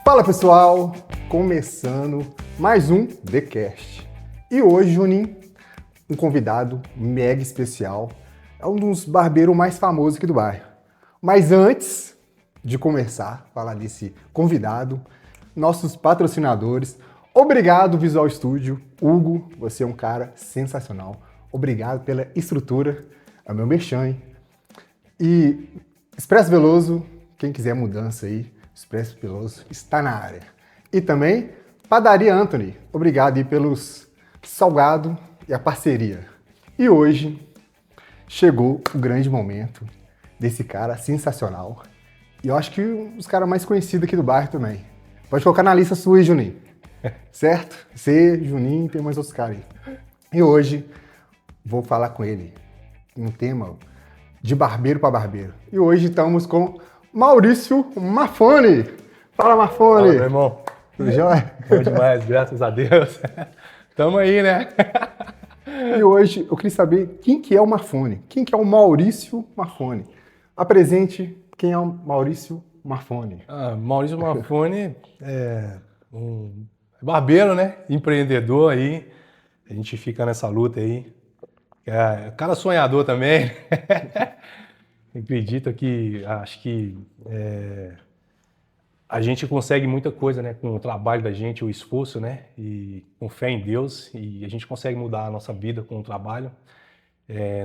Fala pessoal, começando mais um TheCast. E hoje, Juninho, um convidado mega especial, é um dos barbeiros mais famosos aqui do bairro. Mas antes de começar a falar desse convidado, nossos patrocinadores, obrigado Visual Studio, Hugo, você é um cara sensacional. Obrigado pela estrutura, é o meu merchan, hein? E Expresso Veloso, quem quiser mudança aí, Expresso Veloso está na área. E também Padaria Anthony, obrigado aí pelos salgado e a parceria. E hoje chegou o grande momento desse cara sensacional. E eu acho que um dos caras mais conhecidos aqui do bairro também. Pode colocar na lista sua aí, Juninho. Certo? Você, Juninho, tem mais outros caras aí. E hoje vou falar com ele um tema de barbeiro para barbeiro. E hoje estamos com Maurício Marfone. Fala, Marfone. Fala, meu irmão. Tudo jóia? Bom demais, graças a Deus. Tamo aí, né? E hoje eu queria saber quem que é o Marfone. Quem que é o Maurício Marfone? Apresente quem é o Maurício Marfone. Maurício Marfone é um barbeiro, né? Empreendedor aí. A gente fica nessa luta aí. É, cara sonhador também. Acredito que, acho que a gente consegue muita coisa, né? Com o trabalho da gente, o esforço, né? E com fé em Deus. E a gente consegue mudar a nossa vida com o trabalho.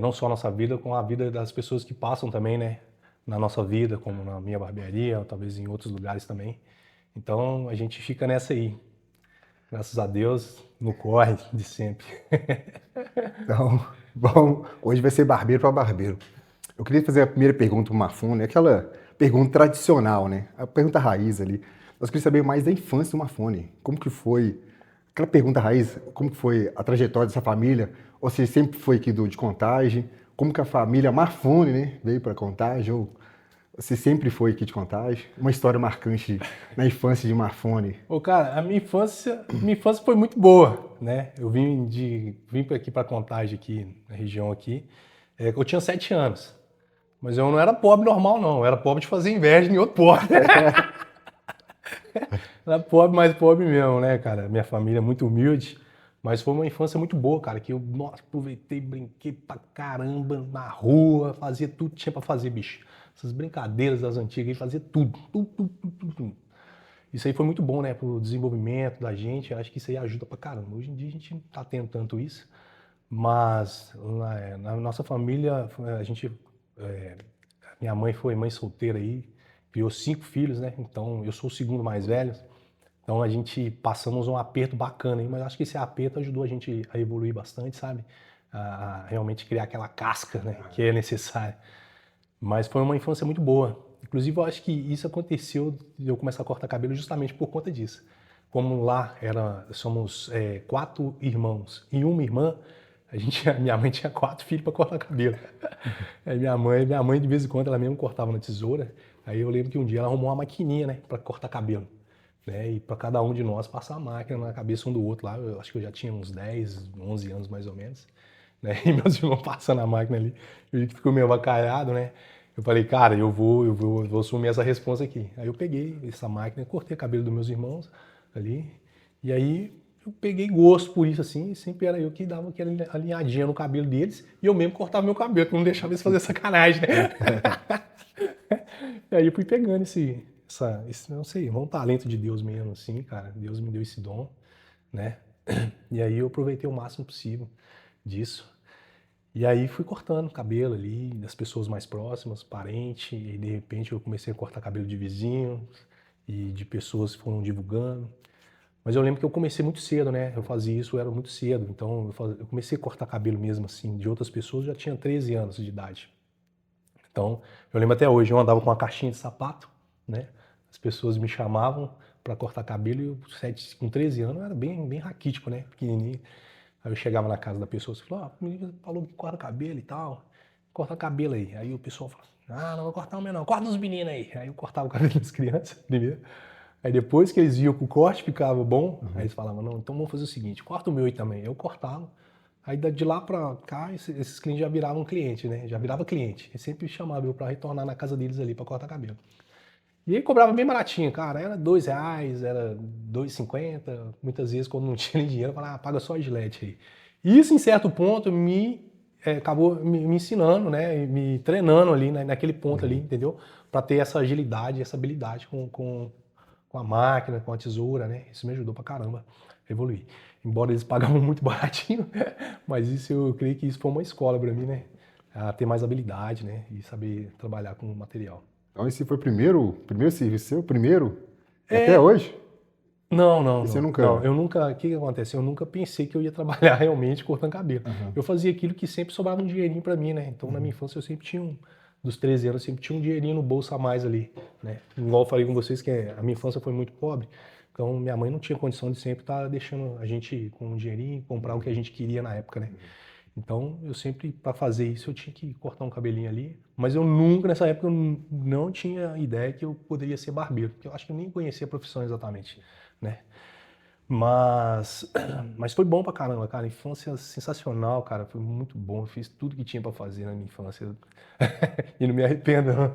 Não só a nossa vida, com a vida das pessoas que passam também, né? Na nossa vida, como na minha barbearia, ou talvez em outros lugares também. Então, a gente fica nessa aí. Graças a Deus, no corre de sempre. Então, bom, hoje vai ser barbeiro para barbeiro. Eu queria fazer a primeira pergunta para o Marfone, aquela pergunta tradicional, né? A pergunta raiz ali. Nós queríamos saber mais da infância do Marfone. Como que foi, aquela pergunta raiz, como que foi a trajetória dessa família? Ou você sempre foi aqui de Contagem? Como que a família Marfone, né, veio para Contagem? Ou você sempre foi aqui de Contagem? Uma história marcante na infância de Marfone. Ô, cara, a minha infância foi muito boa, né? Eu vim aqui para Contagem, aqui na região aqui. Eu tinha 7 anos. Mas eu não era pobre normal, não. Eu era pobre de fazer inveja em outro pobre. Era pobre, mais pobre mesmo, né, cara? Minha família é muito humilde. Mas foi uma infância muito boa, cara. Que eu, nossa, aproveitei, brinquei pra caramba na rua. Fazia tudo que tinha pra fazer, bicho. Essas brincadeiras das antigas aí, fazia tudo. Tudo. Isso aí foi muito bom, né? Pro desenvolvimento da gente. Eu acho que isso aí ajuda pra caramba. Hoje em dia a gente não tá tendo tanto isso. Mas na nossa família, a gente... minha mãe foi mãe solteira aí, criou 5 filhos, né? Então eu sou o segundo mais velho. Então a gente passamos um aperto bacana aí, mas acho que esse aperto ajudou a gente a evoluir bastante, sabe? A realmente criar aquela casca, né? Que é necessária. Mas foi uma infância muito boa. Inclusive eu acho que isso aconteceu de eu começar a cortar cabelo justamente por conta disso. Como lá somos 4 irmãos e uma irmã, minha mãe tinha 4 filhos para cortar cabelo. Aí minha mãe de vez em quando ela mesmo cortava na tesoura. Aí eu lembro que um dia ela arrumou uma maquininha, né, para cortar cabelo, né? E para cada um de nós passar a máquina na cabeça um do outro lá. Eu acho que eu já tinha uns 10, 11 anos mais ou menos, né? E meus irmãos passando a máquina ali, eu vi que ficou meio avacalhado, né? Eu falei, cara, eu vou assumir essa responsa aqui. Aí eu peguei essa máquina, cortei o cabelo dos meus irmãos ali, e aí eu peguei gosto por isso, assim, e sempre era eu que dava aquela alinhadinha no cabelo deles, e eu mesmo cortava meu cabelo, que não deixava eles fazer sacanagem, né? E aí eu fui pegando esse, não sei, um talento de Deus mesmo, assim, cara. Deus me deu esse dom, né? E aí eu aproveitei o máximo possível disso. E aí fui cortando cabelo ali, das pessoas mais próximas, parente, e de repente eu comecei a cortar cabelo de vizinhos e de pessoas que foram divulgando. Mas eu lembro que eu comecei muito cedo, né? Eu fazia isso, eu era muito cedo. Então eu comecei a cortar cabelo mesmo assim, de outras pessoas, eu já tinha 13 anos de idade. Então, eu lembro até hoje, eu andava com uma caixinha de sapato, né? As pessoas me chamavam para cortar cabelo e eu, com 13 anos, eu era bem raquítico, né? Pequenininho. Aí eu chegava na casa da pessoa e falava, o menino falou que corta cabelo e tal, corta cabelo aí. Aí o pessoal falava, não vou cortar o meu não, corta os meninos aí. Aí eu cortava o cabelo das crianças primeiro. Aí depois que eles viam que o corte ficava bom, aí eles falavam, não, então vamos fazer o seguinte, corta o meu aí também. Eu cortava. Aí de lá pra cá, esses clientes já viravam cliente, né? Já virava cliente. E sempre chamava eu pra retornar na casa deles ali pra cortar cabelo. E aí cobrava bem baratinho, cara. Era R$ 2, era R$ 2,50. Muitas vezes, quando não tinha nem dinheiro, eu falava, paga só a Gillette aí. E isso, em certo ponto, acabou me ensinando, né? Me treinando ali, naquele ponto ali, entendeu? Para ter essa agilidade, essa habilidade com a máquina, com a tesoura, né? Isso me ajudou pra caramba a evoluir. Embora eles pagavam muito baratinho, mas isso eu creio que isso foi uma escola para mim, né? A ter mais habilidade, né? E saber trabalhar com o material. Então esse foi o primeiro serviço seu? Primeiro? E até É, hoje? não, não, E você não. Não, nunca... eu nunca. O que que acontece? Eu nunca pensei que eu ia trabalhar realmente cortando cabelo. Aham. Eu fazia aquilo que sempre sobrava um dinheirinho pra mim, né? Então, na minha infância, eu sempre tinha dos 13 anos, eu sempre tinha um dinheirinho no bolso a mais ali, né? Igual eu falei com vocês que a minha infância foi muito pobre. Então, minha mãe não tinha condição de sempre estar deixando a gente com um dinheirinho comprar o que a gente queria na época, né? Então, eu sempre, para fazer isso, eu tinha que cortar um cabelinho ali. Mas eu nunca, nessa época, eu não tinha ideia que eu poderia ser barbeiro, porque eu acho que eu nem conhecia a profissão exatamente, né? Mas, mas foi bom pra caramba, cara. Infância sensacional, cara. Foi muito bom. Eu fiz tudo que tinha pra fazer na minha infância. E não me arrependo, não.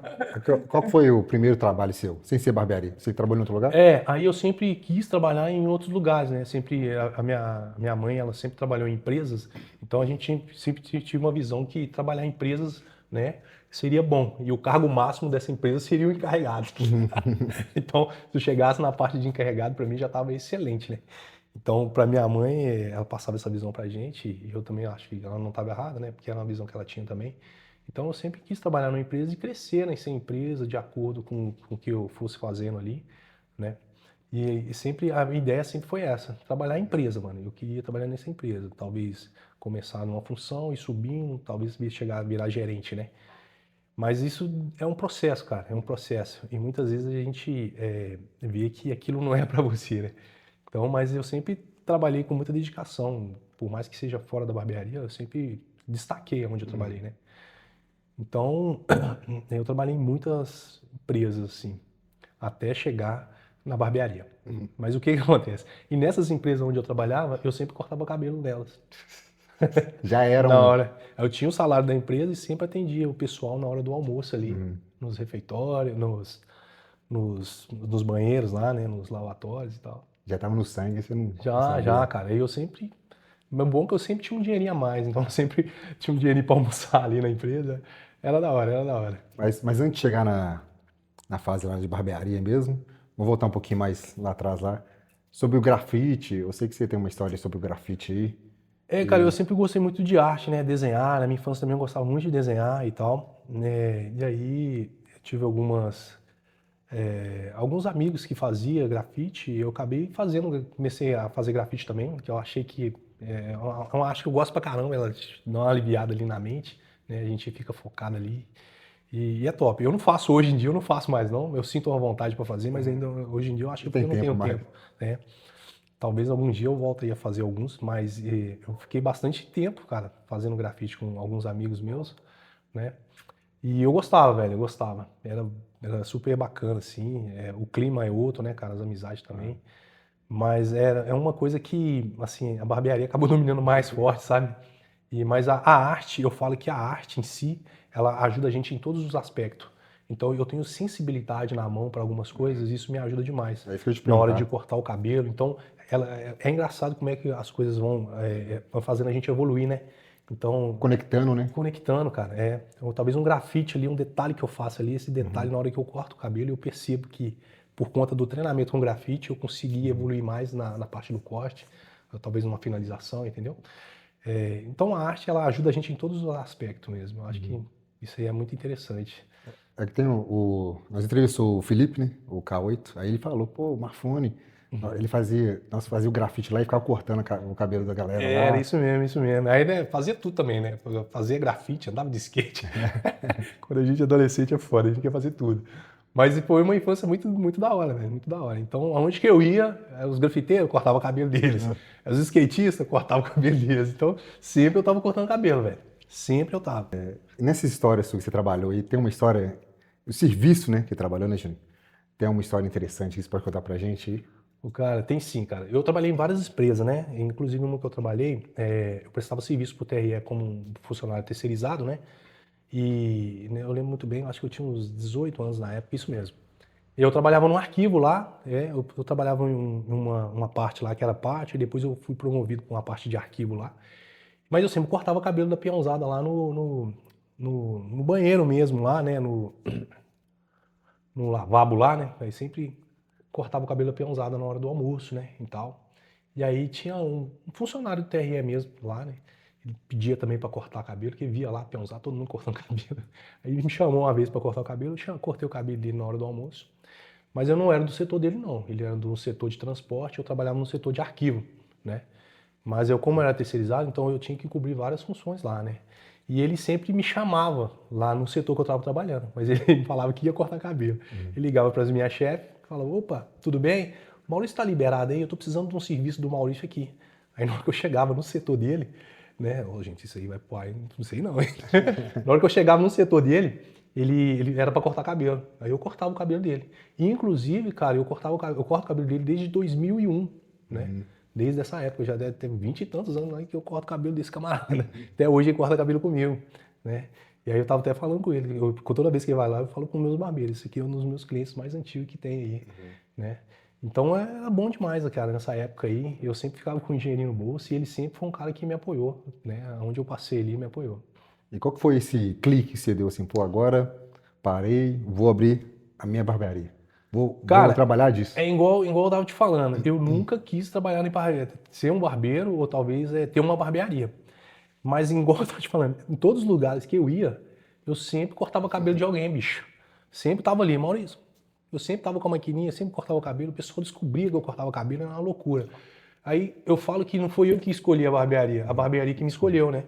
Qual que foi o primeiro trabalho seu, sem ser barbearia? Você trabalhou em outro lugar? Aí eu sempre quis trabalhar em outros lugares, né? Sempre, a minha mãe, ela sempre trabalhou em empresas, então a gente sempre tive uma visão que trabalhar em empresas, né, seria bom. E o cargo máximo dessa empresa seria o encarregado. Então, se eu chegasse na parte de encarregado, para mim já estava excelente, né? Então, para minha mãe, ela passava essa visão pra gente, e eu também acho que ela não estava errada, né? Porque era uma visão que ela tinha também. Então, eu sempre quis trabalhar numa empresa e crescer nessa empresa de acordo com o que eu fosse fazendo ali, né? E sempre a minha ideia sempre foi essa, trabalhar em empresa, mano. Eu queria trabalhar nessa empresa, talvez começar numa função e subindo, talvez chegar a virar gerente, né? Mas isso é um processo, cara, é um processo. E muitas vezes a gente vê que aquilo não é para você, né? Então, mas eu sempre trabalhei com muita dedicação, por mais que seja fora da barbearia, eu sempre destaquei onde eu trabalhei, né? Então, eu trabalhei em muitas empresas, assim, até chegar na barbearia. Mas o que que acontece? E nessas empresas onde eu trabalhava, eu sempre cortava o cabelo delas. Já era Na um... hora. Eu tinha o salário da empresa e sempre atendia o pessoal na hora do almoço ali, nos refeitórios, nos banheiros lá, né? Nos lavatórios e tal. Já estava no sangue, você não Já, já, sabia. cara. Eu sempre. O bom é que eu sempre tinha um dinheirinho a mais, então eu sempre tinha um dinheirinho pra almoçar ali na empresa. Era da hora, era da hora. Mas antes de chegar na fase lá de barbearia mesmo, vou voltar um pouquinho mais lá atrás lá. Sobre o grafite, eu sei que você tem uma história sobre o grafite aí. Cara, eu sempre gostei muito de arte, né? Desenhar. Na minha infância também eu gostava muito de desenhar e tal, né? E aí eu tive alguns amigos que faziam grafite e eu acabei fazendo, comecei a fazer grafite também, que eu achei que é uma arte que eu gosto pra caramba, ela dá uma aliviada ali na mente, né? A gente fica focado ali e é top. Eu não faço hoje em dia, eu não faço mais não, eu sinto uma vontade pra fazer, mas ainda hoje em dia eu acho que Não é porque tem eu não tempo tenho mais. tempo, né? Talvez algum dia eu volte a fazer alguns, mas eu fiquei bastante tempo, cara, fazendo grafite com alguns amigos meus, né? E eu gostava, velho, eu gostava. Era super bacana, assim. O clima é outro, né, cara? As amizades também. Mas é uma coisa que, assim, a barbearia acabou dominando mais forte, sabe? Mas a arte, eu falo que a arte em si, ela ajuda a gente em todos os aspectos. Então eu tenho sensibilidade na mão para algumas coisas, e isso me ajuda demais É isso que eu ia te na hora de perguntar. cortar o cabelo. Então é engraçado como é que as coisas vão fazendo a gente evoluir, né? Então Conectando, né? conectando, cara. Ou talvez um grafite ali, um detalhe que eu faço ali, esse detalhe na hora que eu corto o cabelo, eu percebo que por conta do treinamento com grafite eu consegui evoluir mais na parte do corte, ou talvez numa finalização, entendeu? Então a arte ela ajuda a gente em todos os aspectos mesmo. Eu acho que isso aí é muito interessante. É que tem nós entrevistou o Felipe, né? O K8. Aí ele falou, pô, o Marfone, nós fazia o grafite lá e ficava cortando o cabelo da galera Era lá. isso mesmo, isso mesmo. Aí né, fazia tudo também, né? Fazia grafite, andava de skate. Quando a gente é adolescente é foda, a gente quer fazer tudo. Mas foi uma infância muito, muito da hora, velho, muito da hora. Então, aonde que eu ia, os grafiteiros cortavam o cabelo deles. Os skatistas cortavam o cabelo deles. Então, sempre eu tava cortando cabelo, velho. Sempre eu tava. E nessa história sua que você trabalhou aí, tem uma história, o serviço, né, que trabalhou, né, Júnior? Tem uma história interessante que você pode contar pra gente aí? O cara, tem sim, cara. Eu trabalhei em várias empresas, né? Inclusive, uma que eu trabalhei, eu prestava serviço pro TRE como um funcionário terceirizado, né? E né, eu lembro muito bem, acho que eu tinha uns 18 anos na época, isso mesmo. Eu trabalhava num arquivo lá, eu trabalhava em uma parte lá que era parte, e depois eu fui promovido para uma parte de arquivo lá. Mas eu sempre cortava o cabelo da peãozada lá no banheiro mesmo, lá, né? No lavabo lá, né? Aí sempre cortava o cabelo da peãozada na hora do almoço, né? E tal. E aí tinha um funcionário do TRE mesmo lá, né? Ele pedia também para cortar cabelo, que via lá a peãozada, todo mundo cortando cabelo. Aí ele me chamou uma vez para cortar o cabelo, eu cortei o cabelo dele na hora do almoço. Mas eu não era do setor dele, não. Ele era do setor de transporte, eu trabalhava no setor de arquivo, né? Mas eu, como era terceirizado, então eu tinha que cobrir várias funções lá, né? E ele sempre me chamava lá no setor que eu estava trabalhando, mas ele me falava que ia cortar cabelo. Ele ligava para as minhas chefes, falava, opa, tudo bem? O Maurício está liberado aí, eu estou precisando de um serviço do Maurício aqui. Aí na hora que eu chegava no setor dele, né? Oh, gente, isso aí vai pro ar, não sei não, hein? Na hora que eu chegava no setor dele, ele era para cortar cabelo. Aí eu cortava o cabelo dele. E, inclusive, cara, eu corto o cabelo dele desde 2001, né? Desde essa época, já deve ter 20 e tantos anos lá que eu corto o cabelo desse camarada. Até hoje ele corta cabelo comigo, né? E aí eu tava até falando com ele, toda vez que ele vai lá, eu falo com meus barbeiros, esse aqui é um dos meus clientes mais antigos que tem aí, né? Então era bom demais, cara, nessa época aí, eu sempre ficava com o dinheirinho no bolso e ele sempre foi um cara que me apoiou, né? Onde eu passei ali, me apoiou. E qual que foi esse clique que você deu assim, pô, agora parei, vou abrir a minha barbearia. Vou Cara, trabalhar disso. é igual eu tava te falando, eu nunca quis trabalhar em barbearia, ser um barbeiro ou talvez ter uma barbearia. Mas igual eu tava te falando, em todos os lugares que eu ia, eu sempre cortava cabelo de alguém, bicho. Sempre tava ali, Maurício. Eu sempre tava com a maquininha, sempre cortava o cabelo, o pessoal descobria que eu cortava o cabelo, era uma loucura. Aí eu falo que não foi eu que escolhi a barbearia que me escolheu, né?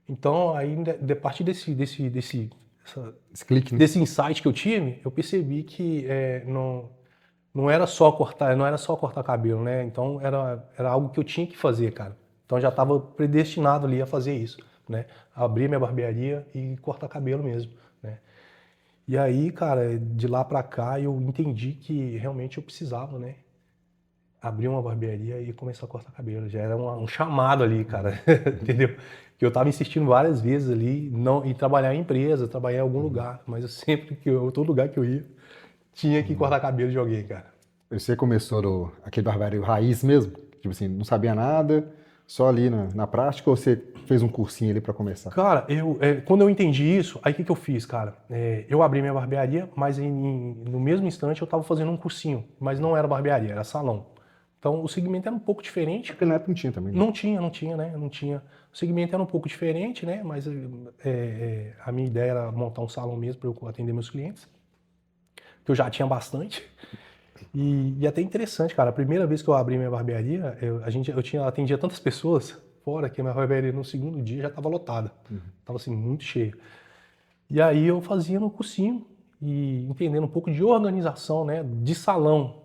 Então, aí, a partir Esse clique, né? desse insight que eu tive, eu percebi que não era só cortar cabelo, né? Então era algo que eu tinha que fazer, cara. Então já estava predestinado ali a fazer isso, né? Abrir minha barbearia e cortar cabelo mesmo, né? E aí, cara, de lá pra cá eu entendi que realmente eu precisava, né? Abrir uma barbearia e começar a cortar cabelo. Já era um chamado ali, cara, entendeu? Que eu tava insistindo várias vezes ali em trabalhar em empresa, trabalhar em algum lugar, mas todo lugar que eu ia, tinha que cortar cabelo de alguém, cara. Você começou aquele barbearia raiz mesmo? Tipo assim, não sabia nada, só ali na prática, ou você fez um cursinho ali para começar? Cara, quando eu entendi isso, aí o que eu fiz, cara? Eu abri minha barbearia, mas no mesmo instante eu tava fazendo um cursinho, mas não era barbearia, era salão. Então o segmento era um pouco diferente. Porque na época não tinha também, né? Não tinha, né? Não tinha. O segmento era um pouco diferente, né? Mas a minha ideia era montar um salão mesmo para eu atender meus clientes, que eu já tinha bastante. E até interessante, cara. A primeira vez que eu abri minha barbearia, atendia tantas pessoas fora que a minha barbearia no segundo dia já estava lotada. Tava assim, muito cheia. E aí eu fazia no cursinho e entendendo um pouco de organização, né? De salão.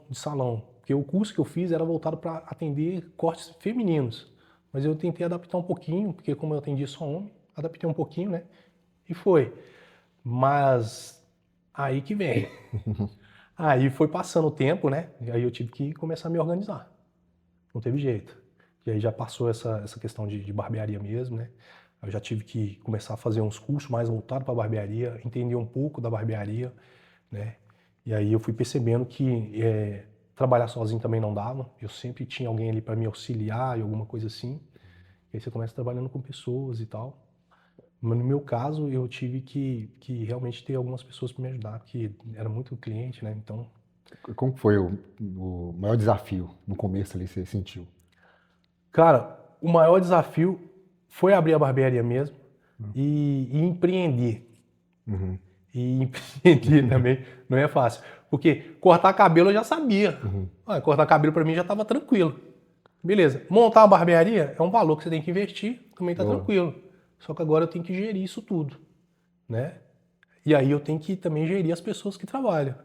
Porque o curso que eu fiz era voltado para atender cortes femininos. Mas eu tentei adaptar um pouquinho, porque como eu atendia só homem, adaptei um pouquinho, né? E foi. Mas aí que vem. Aí foi passando o tempo, né? E aí eu tive que começar a me organizar. Não teve jeito. E aí já passou essa questão de barbearia mesmo, né? Eu já tive que começar a fazer uns cursos mais voltados para barbearia, entender um pouco da barbearia, né? E aí eu fui percebendo que trabalhar sozinho também não dava. Eu sempre tinha alguém ali para me auxiliar e alguma coisa assim. E aí você começa trabalhando com pessoas e tal. Mas no meu caso, eu tive que realmente ter algumas pessoas para me ajudar, porque era muito cliente, né? Então, Como foi o maior desafio no começo ali, você sentiu? cara, o maior desafio foi abrir a barbearia mesmo e empreender. E empreender também não é fácil. Porque cortar cabelo eu já sabia. Cortar cabelo para mim já estava tranquilo. Beleza. Montar uma barbearia é um valor que você tem que investir, também tá tranquilo. Só que agora eu tenho que gerir isso tudo, né? E aí eu tenho que também gerir as pessoas que trabalham.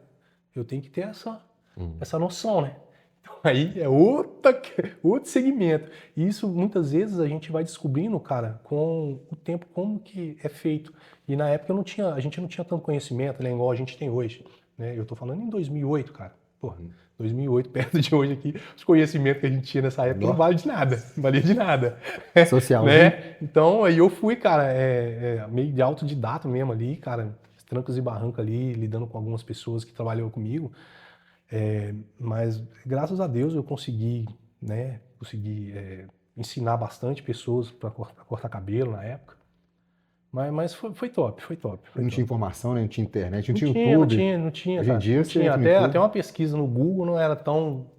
Eu tenho que ter essa noção, né? Então aí é outro segmento. E isso muitas vezes a gente vai descobrindo, cara, com o tempo como que é feito. E na época a gente não tinha tanto conhecimento, né, igual a gente tem hoje, né? Eu tô falando em 2008, cara. Porra, 2008, perto de hoje aqui, os conhecimentos que a gente tinha nessa época não valia de nada, não valia de nada. Social, né? Então, aí eu fui, cara, meio de autodidata mesmo ali, cara, trancos e barrancos ali, lidando com algumas pessoas que trabalhavam comigo. Mas graças a Deus eu consegui, né? Ensinar bastante pessoas para cortar cabelo na época. Mas foi top, foi top. Não tinha informação, né? Não tinha internet, não Não tinha tinha, YouTube. não tinha, Hoje em cara. dia Não você tinha. entra no Até YouTube. uma pesquisa no Google não era tão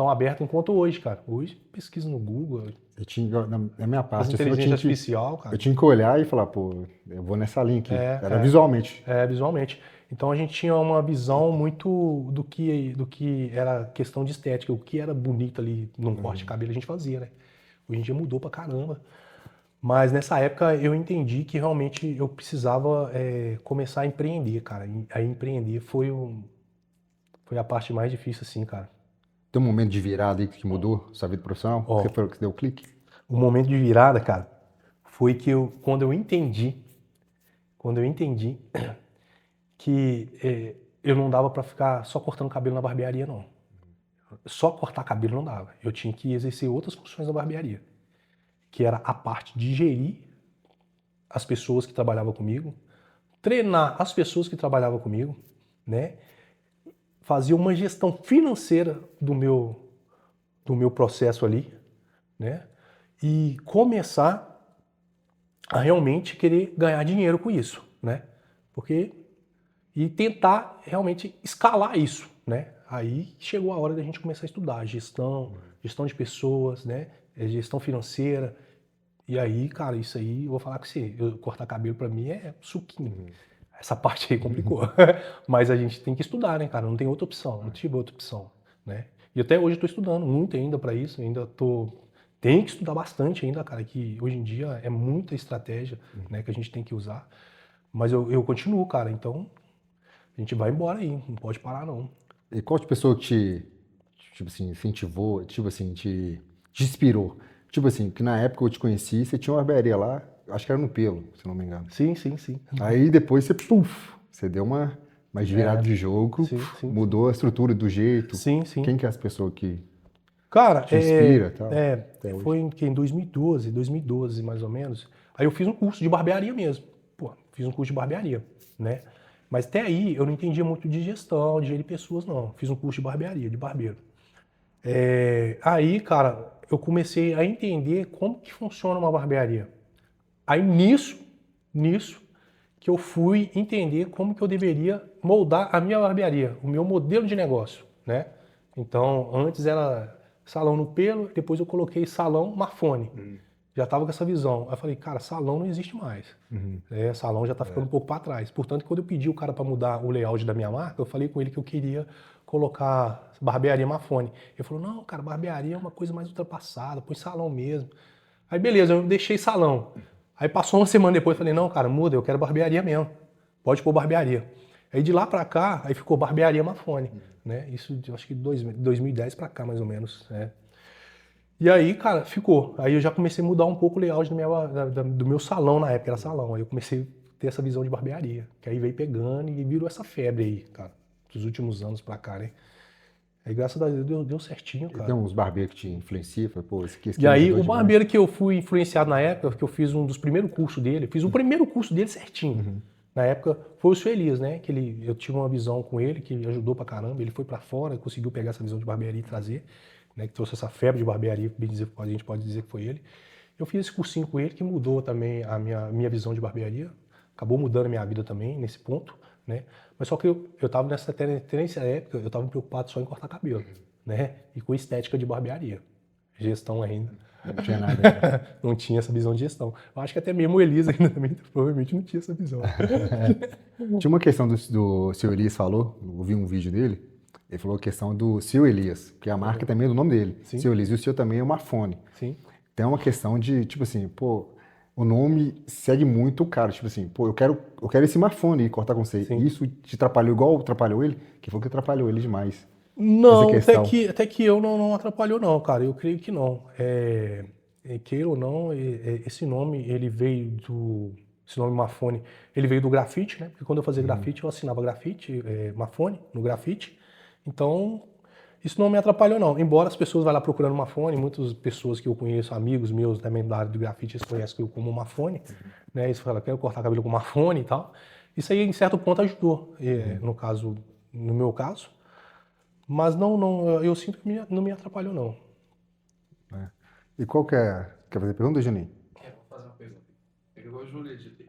aberta enquanto hoje, cara. Hoje, pesquisa no Google, Eu tinha, na minha as parte, assim, inteligência artificial, cara. eu tinha que olhar e falar, pô, eu vou nessa linha aqui. Era visualmente. Visualmente. Então a gente tinha uma visão muito do que era questão de estética, o que era bonito ali num corte de cabelo a gente fazia, né? Hoje em dia mudou pra caramba. Mas nessa época eu entendi que realmente eu precisava começar a empreender, cara. E aí empreender foi a parte mais difícil, assim, cara. Tem um momento de virada aí que mudou sua vida profissional? Você foi o que deu o clique? O momento de virada, cara, foi que quando eu entendi que eu não dava pra ficar só cortando cabelo na barbearia, não. Só cortar cabelo não dava. Eu tinha que exercer outras funções na barbearia, que era a parte de gerir as pessoas que trabalhavam comigo, treinar as pessoas que trabalhavam comigo, né? Fazer uma gestão financeira do meu processo ali, né? E começar a realmente querer ganhar dinheiro com isso, né? E tentar realmente escalar isso, né? Aí chegou a hora da gente começar a estudar gestão de pessoas, né? Gestão financeira. E aí, cara, isso aí, eu vou falar com você, cortar cabelo pra mim é suquinho. Essa parte aí complicou. Mas a gente tem que estudar, né, cara? Não tem outra opção, não tive outra opção, né? E até hoje eu tô estudando muito ainda pra isso, tenho que estudar bastante ainda, cara, que hoje em dia é muita estratégia, né, que a gente tem que usar. Mas eu continuo, cara, então a gente vai embora aí, não pode parar não. E qual de pessoa que tipo assim, incentivou, tipo assim, te inspirou? Tipo assim, que na época eu te conheci, você tinha uma barbearia lá, acho que era no Pelo, se não me engano. Sim. Aí depois você deu uma virada de jogo, sim. mudou a estrutura do jeito. Sim. Quem que é as pessoas que Cara, te inspira e tal? foi em 2012 mais ou menos. Aí eu fiz um curso de barbearia mesmo. Pô, fiz um curso de barbearia, né? Mas até aí eu não entendia muito de gestão, de gerir pessoas, não. Fiz um curso de barbearia, de barbeiro. Aí, cara, eu comecei a entender como que funciona uma barbearia. Aí nisso que eu fui entender como que eu deveria moldar a minha barbearia, o meu modelo de negócio, né? Então, antes era salão no Pelo, depois eu coloquei salão Marfone. Já estava com essa visão. Aí eu falei, cara, salão não existe mais. Salão já está ficando um pouco para trás. Portanto, quando eu pedi o cara para mudar o layout da minha marca, eu falei com ele que eu queria colocar barbearia Marfone. Ele falou, não, cara, barbearia é uma coisa mais ultrapassada, põe salão mesmo. Aí beleza, eu deixei salão. Aí passou uma semana depois, eu falei, não, cara, muda, eu quero barbearia mesmo. Pode pôr barbearia. Aí de lá pra cá, aí ficou barbearia Marfone, né? Isso, eu acho que 2010 pra cá, mais ou menos, né? E aí, cara, ficou. Aí eu já comecei a mudar um pouco o layout do meu salão, na época era salão. Aí eu comecei a ter essa visão de barbearia, que aí veio pegando e virou essa febre aí, cara, dos últimos anos pra cá, né? Aí, graças a Deus, deu certinho, cara. Tem uns barbeiros que te influenciam? Pô, esse E aí, o barbeiro que eu fui influenciado na época, que eu fiz um dos primeiros cursos dele, fiz o primeiro curso dele certinho. Na época, foi o seu Elias, né? Eu tive uma visão com ele, que ele ajudou pra caramba. Ele foi pra fora, conseguiu pegar essa visão de barbearia e trazer, né? Que trouxe essa febre de barbearia, a gente pode dizer que foi ele. Eu fiz esse cursinho com ele, que mudou também a minha visão de barbearia. Acabou mudando a minha vida também, nesse ponto, né? Mas só que eu tava nessa época, eu tava preocupado só em cortar cabelo, né? E com estética de barbearia. Gestão ainda. Não tinha nada. Não tinha essa visão de gestão. Eu acho que até mesmo o Elias ainda também provavelmente não tinha essa visão. Tinha uma questão do seu Elias falou, eu vi um vídeo dele, ele falou a questão do seu Elias, que a marca também é do nome dele. Sim. Seu Elias, e o seu também é o Marfone. Sim. Tem uma questão de, tipo assim, pô, o nome segue muito o cara, tipo assim, pô, eu quero esse Marfone e cortar com você. Sim. Isso te atrapalhou igual atrapalhou ele? Que foi que atrapalhou ele demais. Não, até que eu não atrapalhou não, cara. Eu creio que não. Queira ou não, esse nome, esse nome Marfone, ele veio do grafite, né? Porque quando eu fazia grafite, eu assinava grafite, Marfone, no grafite. Então, isso não me atrapalhou não. Embora as pessoas vão lá procurando Marfone, muitas pessoas que eu conheço, amigos meus também da área do grafite, eles conhecem eu como Marfone, né? Eles falam, quero cortar cabelo com Marfone e tal. Isso aí, em certo ponto, ajudou, no meu caso. Mas eu sinto que não me atrapalhou, não. Né? E qual que é... Quer fazer pergunta, Juninho? Vou fazer uma pergunta. Igual o Júlio de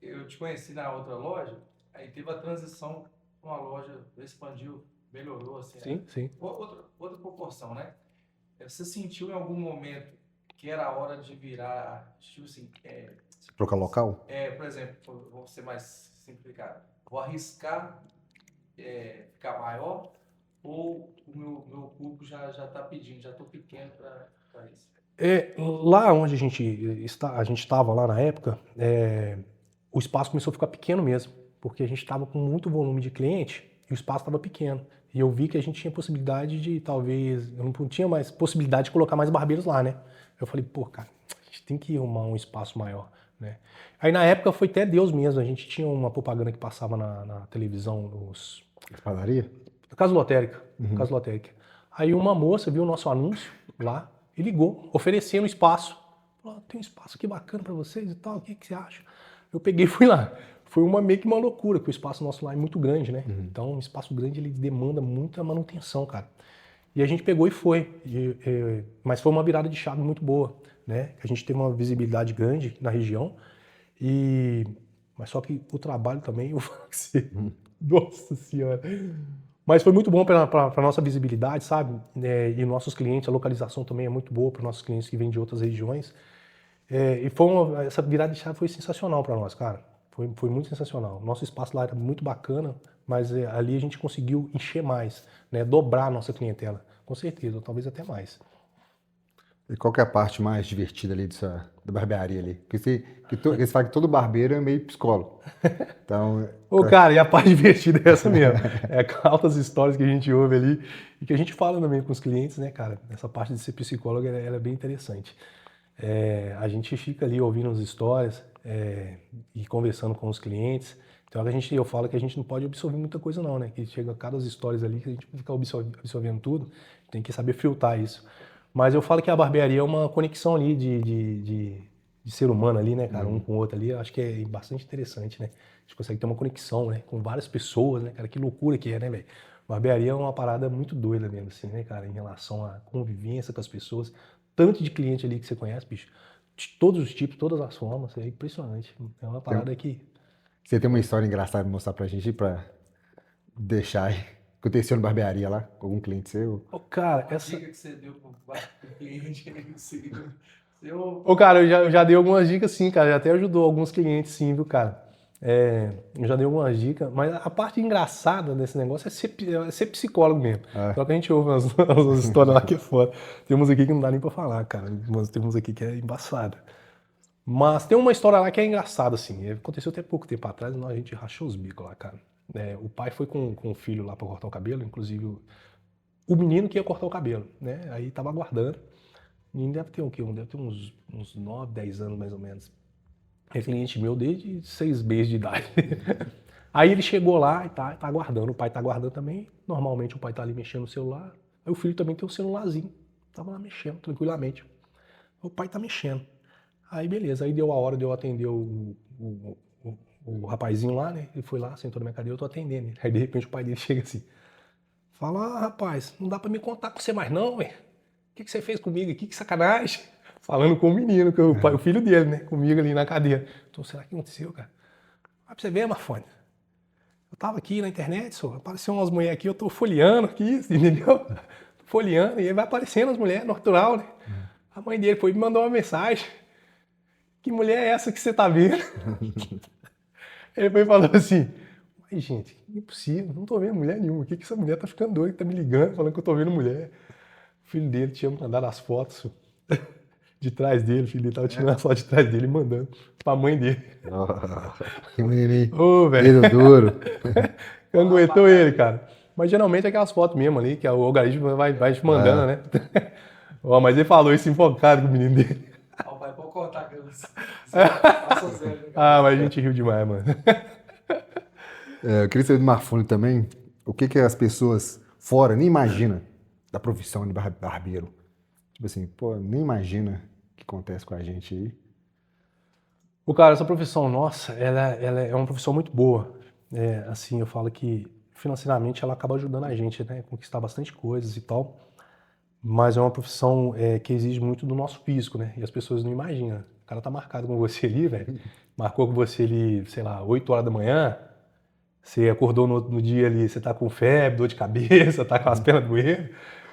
eu te conheci na outra loja, aí teve a transição para uma loja, expandiu, melhorou, assim, Sim, né? sim. Outra proporção, né? Você sentiu em algum momento que era a hora de virar, tipo assim, Trocar local? por exemplo, vou ser mais simplificado, vou arriscar ficar maior ou o meu público já está pedindo, já estou pequeno para isso? Lá onde a gente estava lá na época, o espaço começou a ficar pequeno mesmo, porque a gente estava com muito volume de cliente e o espaço estava pequeno. E eu vi que a gente tinha possibilidade de, talvez, eu não tinha mais possibilidade de colocar mais barbeiros lá, né? Eu falei, pô, cara, a gente tem que arrumar um espaço maior, né? Aí na época foi até Deus mesmo, a gente tinha uma propaganda que passava na televisão, Padaria? Casa Lotérica, Casa Lotérica. Aí uma moça viu o nosso anúncio lá e ligou, oferecendo espaço. Falou, tem um espaço aqui bacana para vocês e tal, o que você acha? Eu peguei e fui lá. Foi meio que uma loucura, porque o espaço nosso lá é muito grande, né? Então, um espaço grande, ele demanda muita manutenção, cara. E a gente pegou e foi. Mas foi uma virada de chave muito boa, né? A gente teve uma visibilidade grande na região. Mas só que o trabalho também, eu falo que você... Nossa Senhora! Mas foi muito bom para a nossa visibilidade, sabe? E nossos clientes, a localização também é muito boa para nossos clientes que vêm de outras regiões. Essa virada de chave foi sensacional para nós, cara. Foi muito sensacional. Nosso espaço lá era muito bacana, mas ali a gente conseguiu encher mais, né? Dobrar a nossa clientela, com certeza, talvez até mais. E qual que é a parte mais divertida ali da barbearia ali? Porque você fala que todo barbeiro é meio psicólogo. Então... Cara, e a parte divertida é essa mesmo. Altas histórias que a gente ouve ali e que a gente fala também com os clientes, né, cara? Essa parte de ser psicólogo, ela é bem interessante. A gente fica ali ouvindo as histórias e conversando com os clientes. Então eu falo que a gente não pode absorver muita coisa não, né? Que chega cada histórias ali que a gente fica absorvendo tudo, tem que saber filtrar isso. Mas eu falo que a barbearia é uma conexão ali de ser humano ali, né, cara? Um com o outro ali, eu acho que é bastante interessante, né? A gente consegue ter uma conexão, né? Com várias pessoas, né, cara? Que loucura que é, né, velho? Barbearia é uma parada muito doida mesmo, assim, né, cara? Em relação à convivência com as pessoas. Tanto de cliente ali que você conhece, bicho. De todos os tipos, todas as formas. É impressionante. É uma parada que... Você tem uma história engraçada pra mostrar pra gente, pra deixar aí? Aconteceu na barbearia lá, com algum cliente seu? Cara, Dica que você deu pro cliente que ele conseguiu. Cara, eu já dei algumas dicas sim, cara. Já até ajudou alguns clientes sim, viu, cara? Eu já dei algumas dicas, mas a parte engraçada desse negócio é ser psicólogo mesmo. Só que a gente ouve umas histórias lá que é foda. Temos aqui que não dá nem pra falar, cara. Mas temos aqui que é embaçada. Mas tem uma história lá que é engraçada, assim. Aconteceu até pouco tempo atrás, a gente rachou os bicos lá, cara. O pai foi com o filho lá pra cortar o cabelo, inclusive o menino que ia cortar o cabelo, né? Aí tava aguardando. O menino deve ter o quê? Deve ter uns 9, 10 anos mais ou menos. É cliente meu desde 6 meses de idade. Aí ele chegou lá e tá aguardando. O pai tá aguardando também. Normalmente o pai tá ali mexendo no celular. Aí o filho também tem um celularzinho. Tava lá mexendo tranquilamente. O pai tá mexendo. Aí beleza. Aí deu a hora de eu atender o rapazinho lá, né? Ele foi lá, sentou na minha cadeira, eu tô atendendo. Aí de repente o pai dele chega assim. Fala, rapaz, não dá pra me contar com você mais não, ué. O que você fez comigo aqui? Que sacanagem. Falando com o menino, o filho dele, né? Comigo ali na cadeira. Então, será que aconteceu, cara? Vai pra você ver, Marfone. Eu tava aqui na internet, só apareceu umas mulheres aqui, eu tô folheando aqui, entendeu? Tô folheando, e aí vai aparecendo as mulheres, natural, né? A mãe dele foi e me mandou uma mensagem. Que mulher é essa que você tá vendo? Ele foi e falou assim, mas gente, impossível, não tô vendo mulher nenhuma. O que essa mulher tá ficando doida, tá me ligando, falando que eu tô vendo mulher. O filho dele tinha mandado as fotos de trás dele, o filho dele tava tirando as fotos de trás dele e mandando pra mãe dele. Que menininho. Ô, velho. Dedo duro. Aguentou ele, cara. Mas geralmente é aquelas fotos mesmo ali, que o algoritmo vai te mandando, né? Mas ele falou isso enfocado com o menino dele. O pai pode cortar aquilo. Mas a gente riu demais, mano. Eu queria saber do Marfone também, o que as pessoas fora nem imaginam da profissão de barbeiro. Tipo assim, pô, nem imagina o que acontece com a gente aí. O cara, essa profissão nossa, ela é uma profissão muito boa. Assim, eu falo que financeiramente ela acaba ajudando a gente, né, a conquistar bastante coisas e tal. Mas é uma profissão que exige muito do nosso físico, né? E as pessoas não imaginam. O cara tá marcado com você ali, velho. Marcou com você ali, sei lá, 8 horas da manhã. Você acordou no dia ali, você tá com febre, dor de cabeça, tá com as pernas doendo.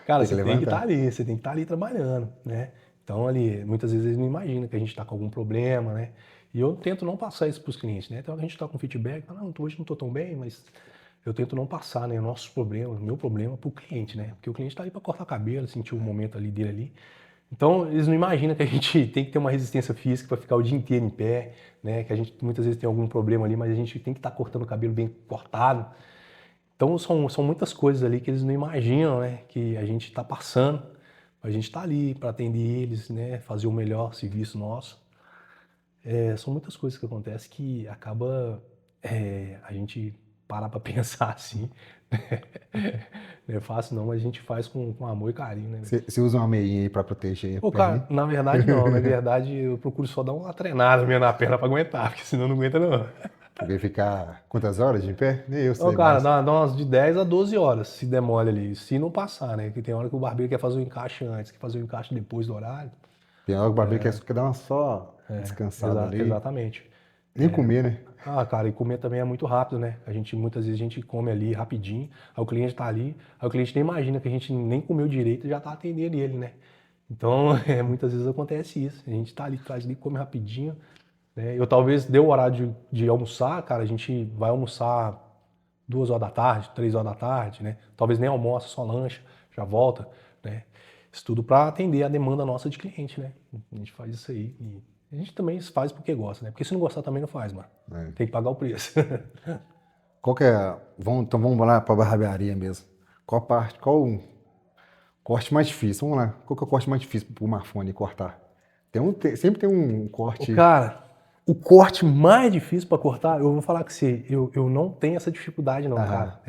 Cara, Tem que você tem que estar levantar. ali, você tem que estar ali trabalhando, né? Então ali, muitas vezes eles não imaginam que a gente tá com algum problema, né? E eu tento não passar isso pros clientes, né? Então a gente tá com feedback, fala, não, hoje não tô tão bem, mas eu tento não passar, né, nossos problemas, meu problema pro cliente, né? Porque o cliente tá ali para cortar cabelo, sentir o momento ali dele ali. Então, eles não imaginam que a gente tem que ter uma resistência física para ficar o dia inteiro em pé, né? Que a gente muitas vezes tem algum problema ali, mas a gente tem que estar cortando o cabelo bem cortado. Então, são muitas coisas ali que eles não imaginam, né? Que a gente está passando. A gente está ali para atender eles, né? Fazer o melhor serviço nosso. São muitas coisas que acontecem que acaba a gente parar para pensar assim. Não é fácil não, mas a gente faz com amor e carinho, né? Você usa uma meinha aí pra proteger a Pô, perna? cara, na verdade não. Na verdade eu procuro só dar uma treinada mesmo na perna pra aguentar, porque senão não aguenta não. Porque ficar quantas horas de pé? Nem eu Então, sei cara, mais. dá umas de 10 a 12 horas se demole ali. Se não passar, né? Porque tem hora que o barbeiro quer fazer o encaixe antes, quer fazer o encaixe depois do horário. Tem hora que o barbeiro quer dar uma só descansada ali. Exatamente. Nem comer, né? Ah, cara, e comer também é muito rápido, né? Muitas vezes a gente come ali rapidinho, aí o cliente tá ali, aí o cliente nem imagina que a gente nem comeu direito e já tá atendendo ele, né? Então, muitas vezes acontece isso. A gente tá ali, traz ali, come rapidinho, né? Eu talvez dê o horário de almoçar, cara, a gente vai almoçar 2 horas da tarde, 3 horas da tarde, né? Talvez nem almoça, só lancha, já volta, né? Isso tudo para atender a demanda nossa de cliente, né? A gente faz isso aí e a gente também faz porque gosta, né? Porque se não gostar também não faz, mano. É. Tem que pagar o preço. Qual que é. Então vamos lá pra barbearia mesmo. Qual o corte mais difícil? Vamos lá. Qual que é o corte mais difícil pro Marfone cortar? Sempre tem um O corte. cara, o corte mais difícil para cortar, eu vou falar com você, eu não tenho essa dificuldade não, Aham. cara.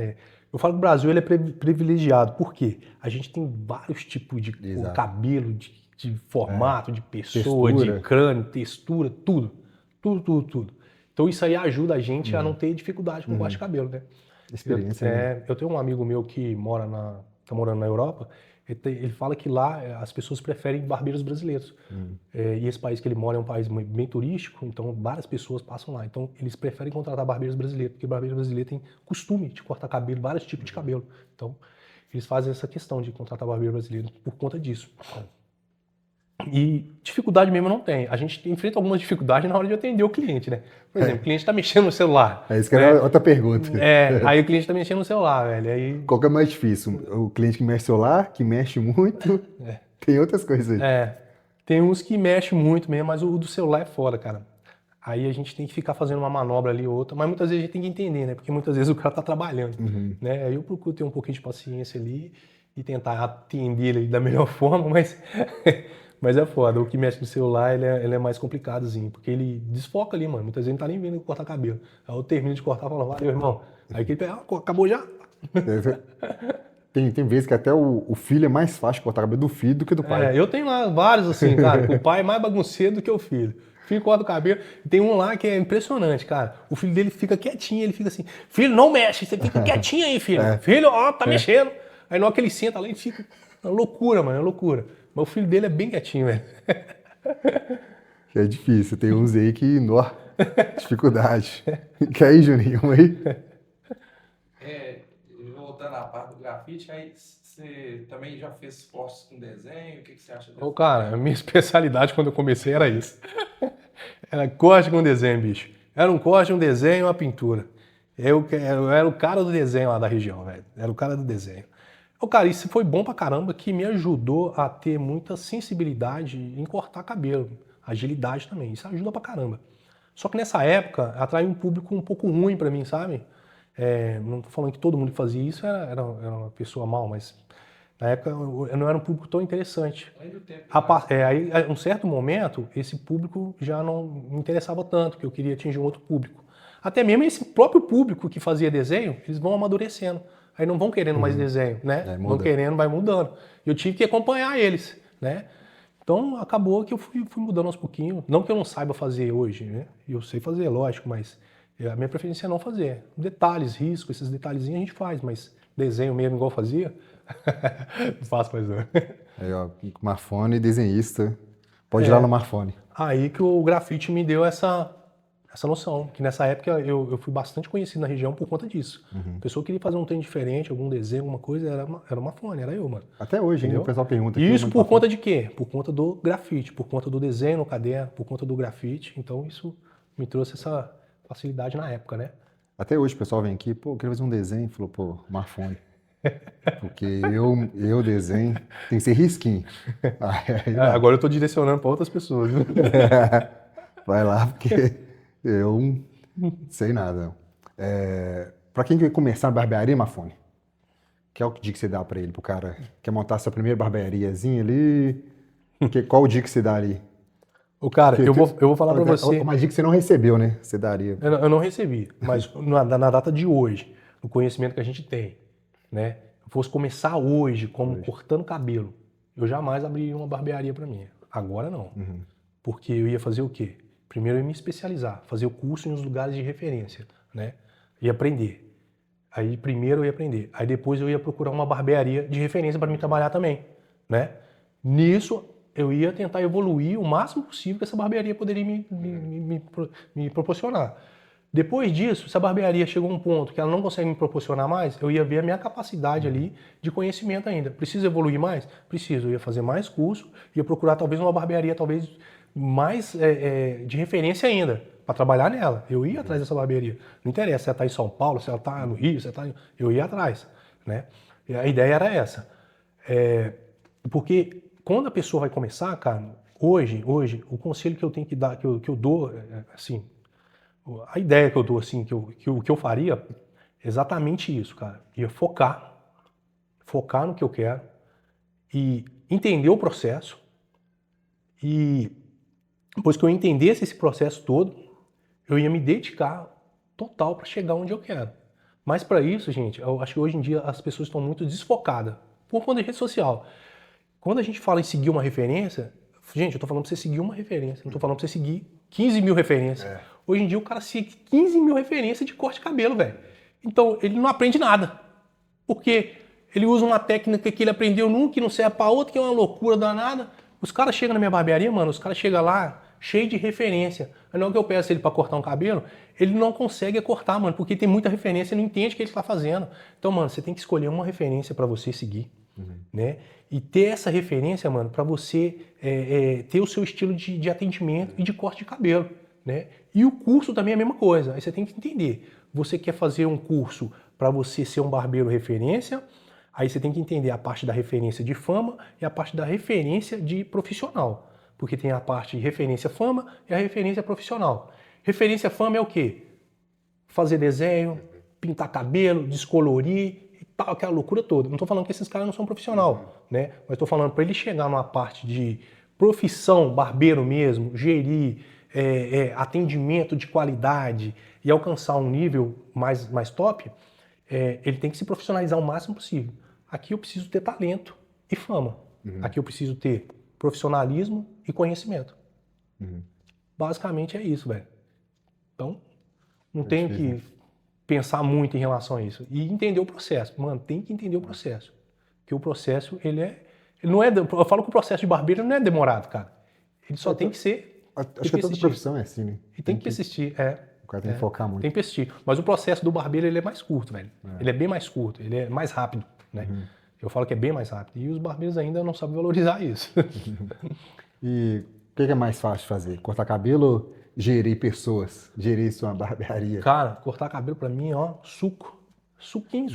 Eu falo que o Brasil ele é privilegiado. Por quê? A gente tem vários tipos de Exato. cabelo, de formato, de pessoa, Textura. de crânio, textura, tudo. Tudo, tudo, tudo. Então isso aí ajuda a gente a não ter dificuldade com corte de cabelo, né? Experiência, né? Eu tenho um amigo meu que tá morando na Europa, ele fala que lá as pessoas preferem barbeiros brasileiros. E esse país que ele mora é um país bem turístico, então várias pessoas passam lá. Então eles preferem contratar barbeiros brasileiros, porque o barbeiro brasileiro tem costume de cortar cabelo, vários tipos de cabelo. Então eles fazem essa questão de contratar barbeiro brasileiro por conta disso. E dificuldade mesmo não tem. A gente enfrenta algumas dificuldades na hora de atender o cliente, né? Por exemplo, o cliente está mexendo no celular. É isso que era outra pergunta. Aí o cliente está mexendo no celular, velho. Aí, Qual que é mais difícil? O cliente que mexe celular, que mexe muito. Tem outras coisas aí. tem uns que mexem muito mesmo, mas o do celular é fora, cara. Aí a gente tem que ficar fazendo uma manobra ali ou outra, mas muitas vezes a gente tem que entender, né? Porque muitas vezes o cara tá trabalhando, né? Aí eu procuro ter um pouquinho de paciência ali e tentar atender ele da melhor forma, mas mas é foda. O que mexe no celular, ele é mais complicadozinho, porque ele desfoca ali, mano. Muitas vezes não tá nem vendo cortar cabelo. Aí eu termino de cortar e falo, valeu, irmão. Aí que ele pega, acabou já? Tem vezes que até o filho é mais fácil cortar o cabelo do filho do que do pai. Eu tenho lá vários assim, cara. O pai é mais bagunceiro do que o filho. O filho corta o cabelo. Tem um lá que é impressionante, cara. O filho dele fica quietinho, ele fica assim, filho, não mexe, você fica quietinho aí, filho. Filho, ó, tá mexendo. Aí na hora que ele senta lá, ele fica... É loucura, mano, é loucura. Mas o filho dele é bem quietinho, velho. Que é difícil. Tem uns aí que, nó, dificuldade. Quer aí, Juninho? Vamos aí? Voltando à parte do grafite, aí você também já fez cortes com desenho? O que você acha disso? Ô, cara, a minha especialidade quando eu comecei era isso. Era corte com desenho, bicho. Era um corte, um desenho, uma pintura. Eu era o cara do desenho lá da região, velho. Era o cara do desenho. Ô, cara, isso foi bom pra caramba, que me ajudou a ter muita sensibilidade em cortar cabelo. Agilidade também. Isso ajuda pra caramba. Só que nessa época, atraiu um público um pouco ruim pra mim, sabe? Não tô falando que todo mundo que fazia isso era uma pessoa mal, mas na época eu não era um público tão interessante. Além do tempo. Aí, a um certo momento, esse público já não me interessava tanto, que eu queria atingir um outro público. Até mesmo esse próprio público que fazia desenho, eles vão amadurecendo. Aí não vão querendo mais desenho, né? Vão querendo, vai mudando. Eu tive que acompanhar eles, né? Então, acabou que eu fui mudando aos pouquinhos. Não que eu não saiba fazer hoje, né? Eu sei fazer, lógico, mas a minha preferência é não fazer. Detalhes, risco, esses detalhezinhos a gente faz, mas desenho mesmo igual eu fazia, não faço mais não. Aí, ó, Marfone, desenhista. Pode ir lá no Marfone. Aí que o grafite me deu essa noção, que nessa época eu fui bastante conhecido na região por conta disso. A pessoa queria fazer um trem diferente, algum desenho, alguma coisa, era uma fone, era eu, mano. Até hoje, hein? Entendeu? O pessoal pergunta. E isso por conta de quê? Por conta do grafite, por conta do desenho no caderno, por conta do grafite. Então isso me trouxe essa facilidade na época, né? Até hoje o pessoal vem aqui, pô, eu queria fazer um desenho. Falou, pô, Marfone. Porque eu desenho, tem que ser risquinho. Aí, Agora eu tô direcionando para outras pessoas. Viu? vai lá, porque eu não sei nada. Pra quem quer começar a barbearia, Marfone, que é o dica que você dá pra ele, pro cara quer montar sua primeira barbeariazinha ali? Qual o dica que você dá ali? O cara, eu vou falar pra você. Uma dica que você não recebeu, né? Você daria. Eu não recebi, mas na data de hoje, no conhecimento que a gente tem, né? Eu fosse começar hoje como cortando cabelo, eu jamais abriria uma barbearia pra mim. Agora não. Porque eu ia fazer o quê? Primeiro eu ia me especializar, fazer o curso em uns lugares de referência, né? Ia aprender. Aí primeiro eu ia aprender. Aí depois eu ia procurar uma barbearia de referência para mim trabalhar também, né? Nisso eu ia tentar evoluir o máximo possível que essa barbearia poderia me proporcionar. Depois disso, se a barbearia chegou a um ponto que ela não consegue me proporcionar mais, eu ia ver a minha capacidade ali de conhecimento ainda. Preciso evoluir mais? Preciso. Eu ia fazer mais curso, ia procurar talvez uma barbearia talvez mais de referência ainda, para trabalhar nela. Eu ia atrás dessa barbearia. Não interessa se ela está em São Paulo, se ela está no Rio, se ela está... Eu ia atrás, né? E a ideia era essa. Porque quando a pessoa vai começar, cara, hoje, o conselho que eu tenho que dar, que eu dou, assim, a ideia que eu dou, assim, que eu faria, é exatamente isso, cara. Ia focar no que eu quero e entender o processo. E depois que eu entendesse esse processo todo, eu ia me dedicar total para chegar onde eu quero. Mas para isso, gente, eu acho que hoje em dia as pessoas estão muito desfocadas por conta de rede social. Quando a gente fala em seguir uma referência, gente, eu tô falando pra você seguir uma referência, não tô falando pra você seguir 15 mil referências. Hoje em dia o cara segue 15 mil referências de corte de cabelo, velho. Então ele não aprende nada. Porque ele usa uma técnica que ele aprendeu num, que não serve pra outra, que é uma loucura danada. Os caras chegam na minha barbearia, mano, os caras chegam lá cheio de referência. Aí não que eu peço ele pra cortar um cabelo, ele não consegue cortar, mano, porque tem muita referência, ele não entende o que ele tá fazendo. Então, mano, você tem que escolher uma referência pra você seguir. Né? E ter essa referência, mano, para você ter o seu estilo de atendimento e de corte de cabelo, né? E o curso também é a mesma coisa. Aí você tem que entender. Você quer fazer um curso para você ser um barbeiro referência, aí você tem que entender a parte da referência de fama e a parte da referência de profissional. Porque tem a parte de referência fama e a referência profissional. Referência fama é o quê? Fazer desenho, pintar cabelo, descolorir, aquela loucura toda. Não estou falando que esses caras não são profissional, né? Mas estou falando para ele chegar numa parte de profissão, barbeiro mesmo, gerir atendimento de qualidade e alcançar um nível mais top, ele tem que se profissionalizar o máximo possível. Aqui eu preciso ter talento e fama. Aqui eu preciso ter profissionalismo e conhecimento. Basicamente é isso, velho. Então, não tenho que pensar muito em relação a isso. E entender o processo. Mano, tem que entender o processo. Porque o processo, ele não é... Eu falo que o processo de barbeiro não é demorado, cara. Ele só tem que ser... Acho que toda profissão é assim, né? E tem que persistir, O cara tem que focar muito. Tem que persistir. Mas o processo do barbeiro, ele é mais curto, velho. Ele é bem mais curto, ele é mais rápido, né? Eu falo que é bem mais rápido. E os barbeiros ainda não sabem valorizar isso. E o que é mais fácil de fazer? Cortar cabelo ou gerir pessoas? Gerir sua barbearia? Cara, cortar cabelo pra mim, ó, suco. Suquinho.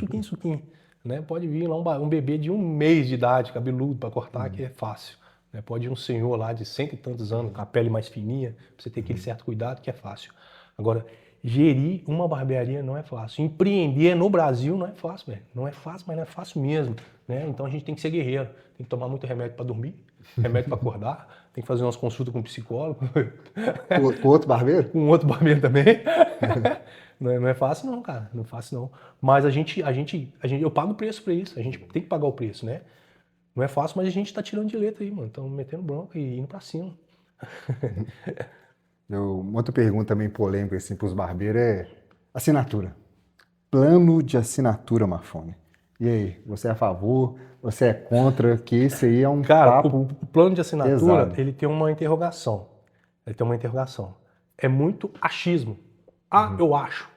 Né? Pode vir lá um bebê de 1 mês de idade, cabeludo, pra cortar, que é fácil. Né? Pode ir um senhor lá de 100 e tantos anos, com a pele mais fininha, pra você ter aquele certo cuidado, que é fácil. Agora, gerir uma barbearia não é fácil. Empreender no Brasil não é fácil, velho. Não é fácil, mas não é fácil mesmo. Né? Então a gente tem que ser guerreiro. Tem que tomar muito remédio pra dormir, remédio pra acordar, tem que fazer umas consultas com um psicólogo. Com outro barbeiro? Com outro barbeiro também. Não é fácil não, cara. Não é fácil não. Mas eu pago o preço pra isso. A gente tem que pagar o preço, né? Não é fácil, mas a gente tá tirando de letra aí, mano. Estamos metendo bronca e indo pra cima. Uma outra pergunta também polêmica assim, para os barbeiros é assinatura. Plano de assinatura, Marfone. E aí, você é a favor? Você é contra? Que esse aí é um Cara, papo o plano de assinatura, pesado. ele tem uma interrogação. Ele tem uma interrogação. É muito achismo. Ah, eu acho.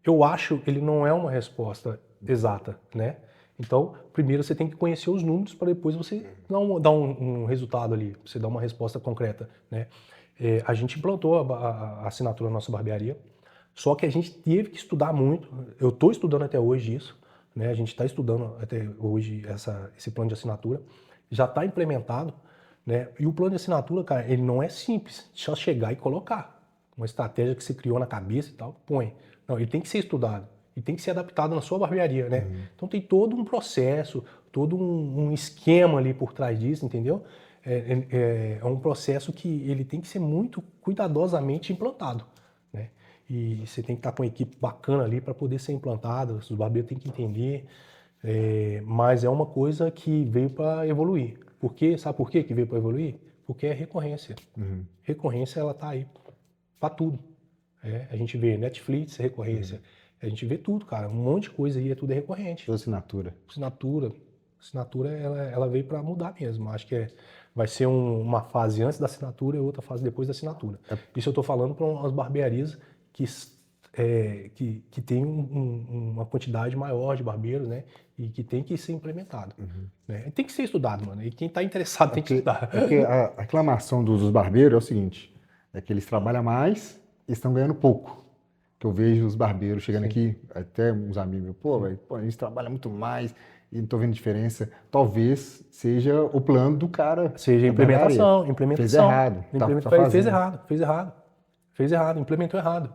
Eu acho, ele não é uma resposta exata, né? Então, primeiro você tem que conhecer os números para depois você dar um resultado ali, você dar uma resposta concreta, né? A gente implantou a assinatura na nossa barbearia, só que a gente teve que estudar muito. Eu estou estudando até hoje isso, né? A gente está estudando até hoje esse plano de assinatura. Já está implementado, né? E o plano de assinatura, cara, ele não é simples, só chegar e colocar. Uma estratégia que você criou na cabeça e tal, põe. Não, ele tem que ser estudado. E tem que ser adaptado na sua barbearia, né? Então tem todo um processo, todo um esquema ali por trás disso, entendeu? É um processo que ele tem que ser muito cuidadosamente implantado, né? E você tem que estar com uma equipe bacana ali para poder ser implantado, os barbeiros têm que entender, mas é uma coisa que veio para evoluir. Sabe por quê que veio para evoluir? Porque é recorrência. Recorrência, ela tá aí para tudo. A gente vê Netflix, recorrência. A gente vê tudo, cara. Um monte de coisa aí, tudo é recorrente. Sua assinatura. Assinatura ela veio para mudar mesmo. Acho que vai ser uma fase antes da assinatura e outra fase depois da assinatura. Isso eu estou falando para umas barbearias que tem uma quantidade maior de barbeiros, né? E que tem que ser implementado. Né? Tem que ser estudado, mano. E quem está interessado tem que estudar. Porque a reclamação dos barbeiros é o seguinte, é que eles trabalham mais e estão ganhando pouco. Que eu vejo os barbeiros chegando aqui, até uns amigos meus, velho, a gente trabalha muito mais e não tô vendo diferença. Talvez seja o plano do cara. Seja implementação. Fez errado. Fez errado, implementou errado.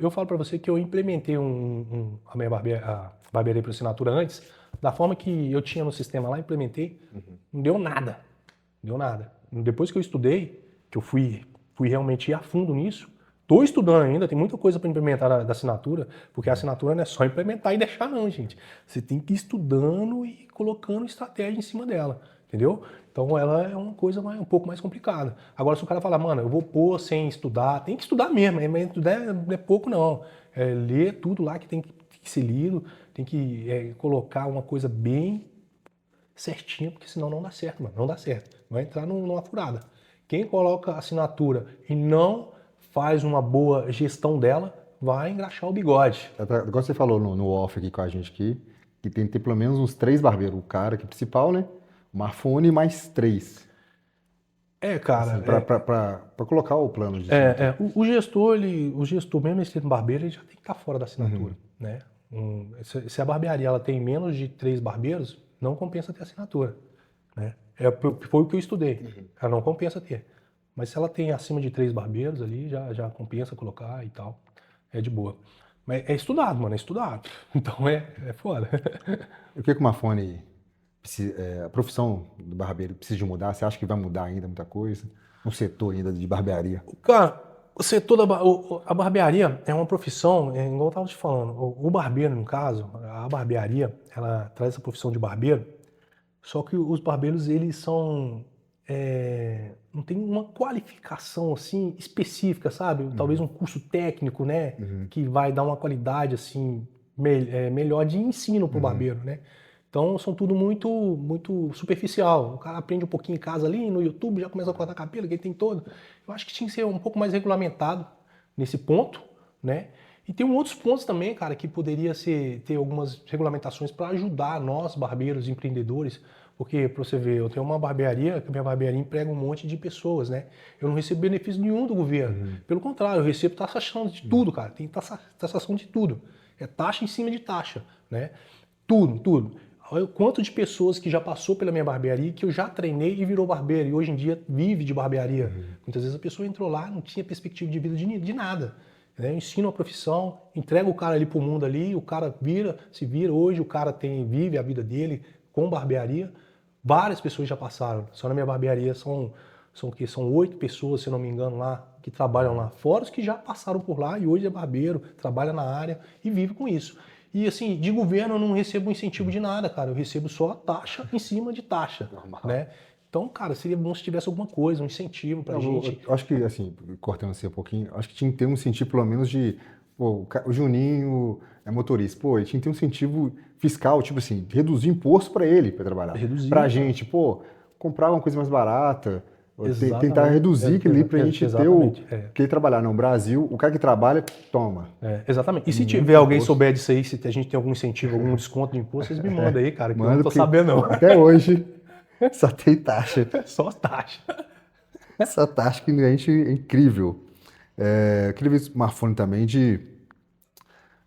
Eu falo para você que eu implementei a minha barbearia por assinatura antes, da forma que eu tinha no sistema lá, implementei, não deu nada. Depois que eu estudei, que eu fui realmente ir a fundo nisso, estou estudando ainda, tem muita coisa para implementar da assinatura, porque a assinatura não é só implementar e deixar não, gente. Você tem que ir estudando e colocando estratégia em cima dela, entendeu? Então ela é uma coisa um pouco mais complicada. Agora se o cara falar, mano, eu vou pôr sem estudar, tem que estudar mesmo, mas não é pouco não. Ler tudo lá que tem que ser lido, tem que colocar uma coisa bem certinha, porque senão não dá certo, mano, não dá certo. Vai entrar numa furada. Quem coloca assinatura e não faz uma boa gestão dela, vai engraxar o bigode. Igual você falou no off aqui com a gente aqui, que tem que ter pelo menos uns 3 barbeiros. O cara aqui principal, né? O Marfone mais 3. Cara. Assim, para colocar o plano de O gestor mesmo, esse barbeiro, ele já tem que estar fora da assinatura, né? Se a barbearia ela tem menos de 3 barbeiros, não compensa ter assinatura, né? Foi o que eu estudei. Ela não compensa ter. Mas se ela tem acima de 3 barbeiros ali, já compensa colocar e tal. É de boa. Mas é estudado, mano, é estudado. Então é foda. O que o Marfone, a profissão do barbeiro precisa de mudar? Você acha que vai mudar ainda muita coisa? No setor ainda de barbearia? Cara, o setor a barbearia é uma profissão, igual eu estava te falando, o barbeiro, no caso, a barbearia, ela traz essa profissão de barbeiro, só que os barbeiros, eles são... não tem uma qualificação assim específica, sabe? Talvez um curso técnico, né? Que vai dar uma qualidade assim melhor de ensino para o barbeiro, né? Então são tudo muito superficial. O cara aprende um pouquinho em casa ali, no YouTube, já começa a cortar cabelo, que ele tem todo. Eu acho que tinha que ser um pouco mais regulamentado nesse ponto, né? E tem outros pontos também, cara, que poderia ter algumas regulamentações para ajudar nós, barbeiros, empreendedores. Porque, para você ver, eu tenho uma barbearia, que a minha barbearia emprega um monte de pessoas, né? Eu não recebo benefício nenhum do governo. Pelo contrário, eu recebo taxação de tudo, cara. Tem taxação de tudo. É taxa em cima de taxa, né? Tudo. Olha o quanto de pessoas que já passou pela minha barbearia, que eu já treinei e virou barbeiro, e hoje em dia vive de barbearia. Muitas vezes a pessoa entrou lá, não tinha perspectiva de vida de nada. Né? Eu ensino a profissão, entrego o cara ali pro mundo ali, o cara se vira. Hoje o cara vive a vida dele com barbearia. Várias pessoas já passaram. Só na minha barbearia são 8 pessoas, se não me engano, lá, que trabalham lá. Fora os que já passaram por lá e hoje é barbeiro, trabalha na área e vive com isso. E assim, de governo eu não recebo incentivo de nada, cara. Eu recebo só taxa em cima de taxa, Normal. né? Então, cara, seria bom se tivesse alguma coisa, um incentivo pra Não, gente. eu acho que, assim, cortando assim um pouquinho, acho que tinha que ter um incentivo pelo menos de, pô, o Juninho é motorista, pô, ele tinha que ter um incentivo fiscal, tipo assim, reduzir imposto para ele para trabalhar. Reduzir, Pra cara. gente, pô, comprar uma coisa mais barata, ou tentar Exatamente. reduzir aquilo ali pra gente ter o Exatamente. É. que ele trabalhar. Não, Brasil, o cara que trabalha, toma. Exatamente. E se Muito tiver alguém imposto. souber disso aí, se a gente tem algum incentivo, algum desconto de imposto, vocês me mandam aí, cara, que eu não Manda, tô porque sabendo não. até hoje só tem taxa. Só taxa. Essa taxa que a gente é incrível. Eu queria ver esse smartphone também de,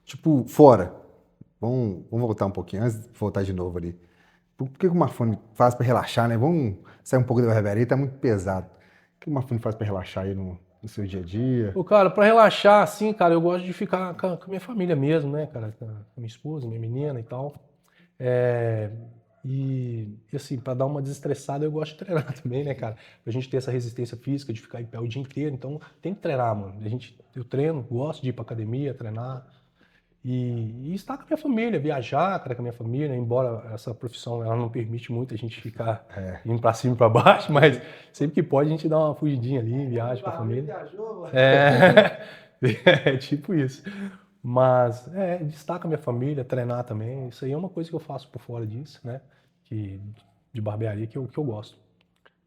tipo, fora. Vamos voltar um pouquinho, antes de voltar de novo ali. Por que o smartphone faz para relaxar, né? Vamos sair um pouco da barbearia, tá muito pesado. O que o smartphone faz para relaxar aí no seu dia a dia? Ô, cara, pra relaxar, assim, cara, eu gosto de ficar com a minha família mesmo, né, cara? Com a minha esposa, minha menina e tal. É, e assim, pra dar uma desestressada, eu gosto de treinar também, né, cara? Pra gente ter essa resistência física de ficar em pé o dia inteiro. Então, tem que treinar, mano. Eu treino, gosto de ir pra academia, treinar. E estar com a minha família, viajar, cara, com a minha família, embora essa profissão ela não permite muito a gente ficar indo pra cima e pra baixo, mas sempre que pode a gente dá uma fugidinha ali, viaja com a família. Viajou, mano. É tipo isso. Mas de estar com a minha família, treinar também, isso aí é uma coisa que eu faço por fora disso, né? De barbearia que eu gosto.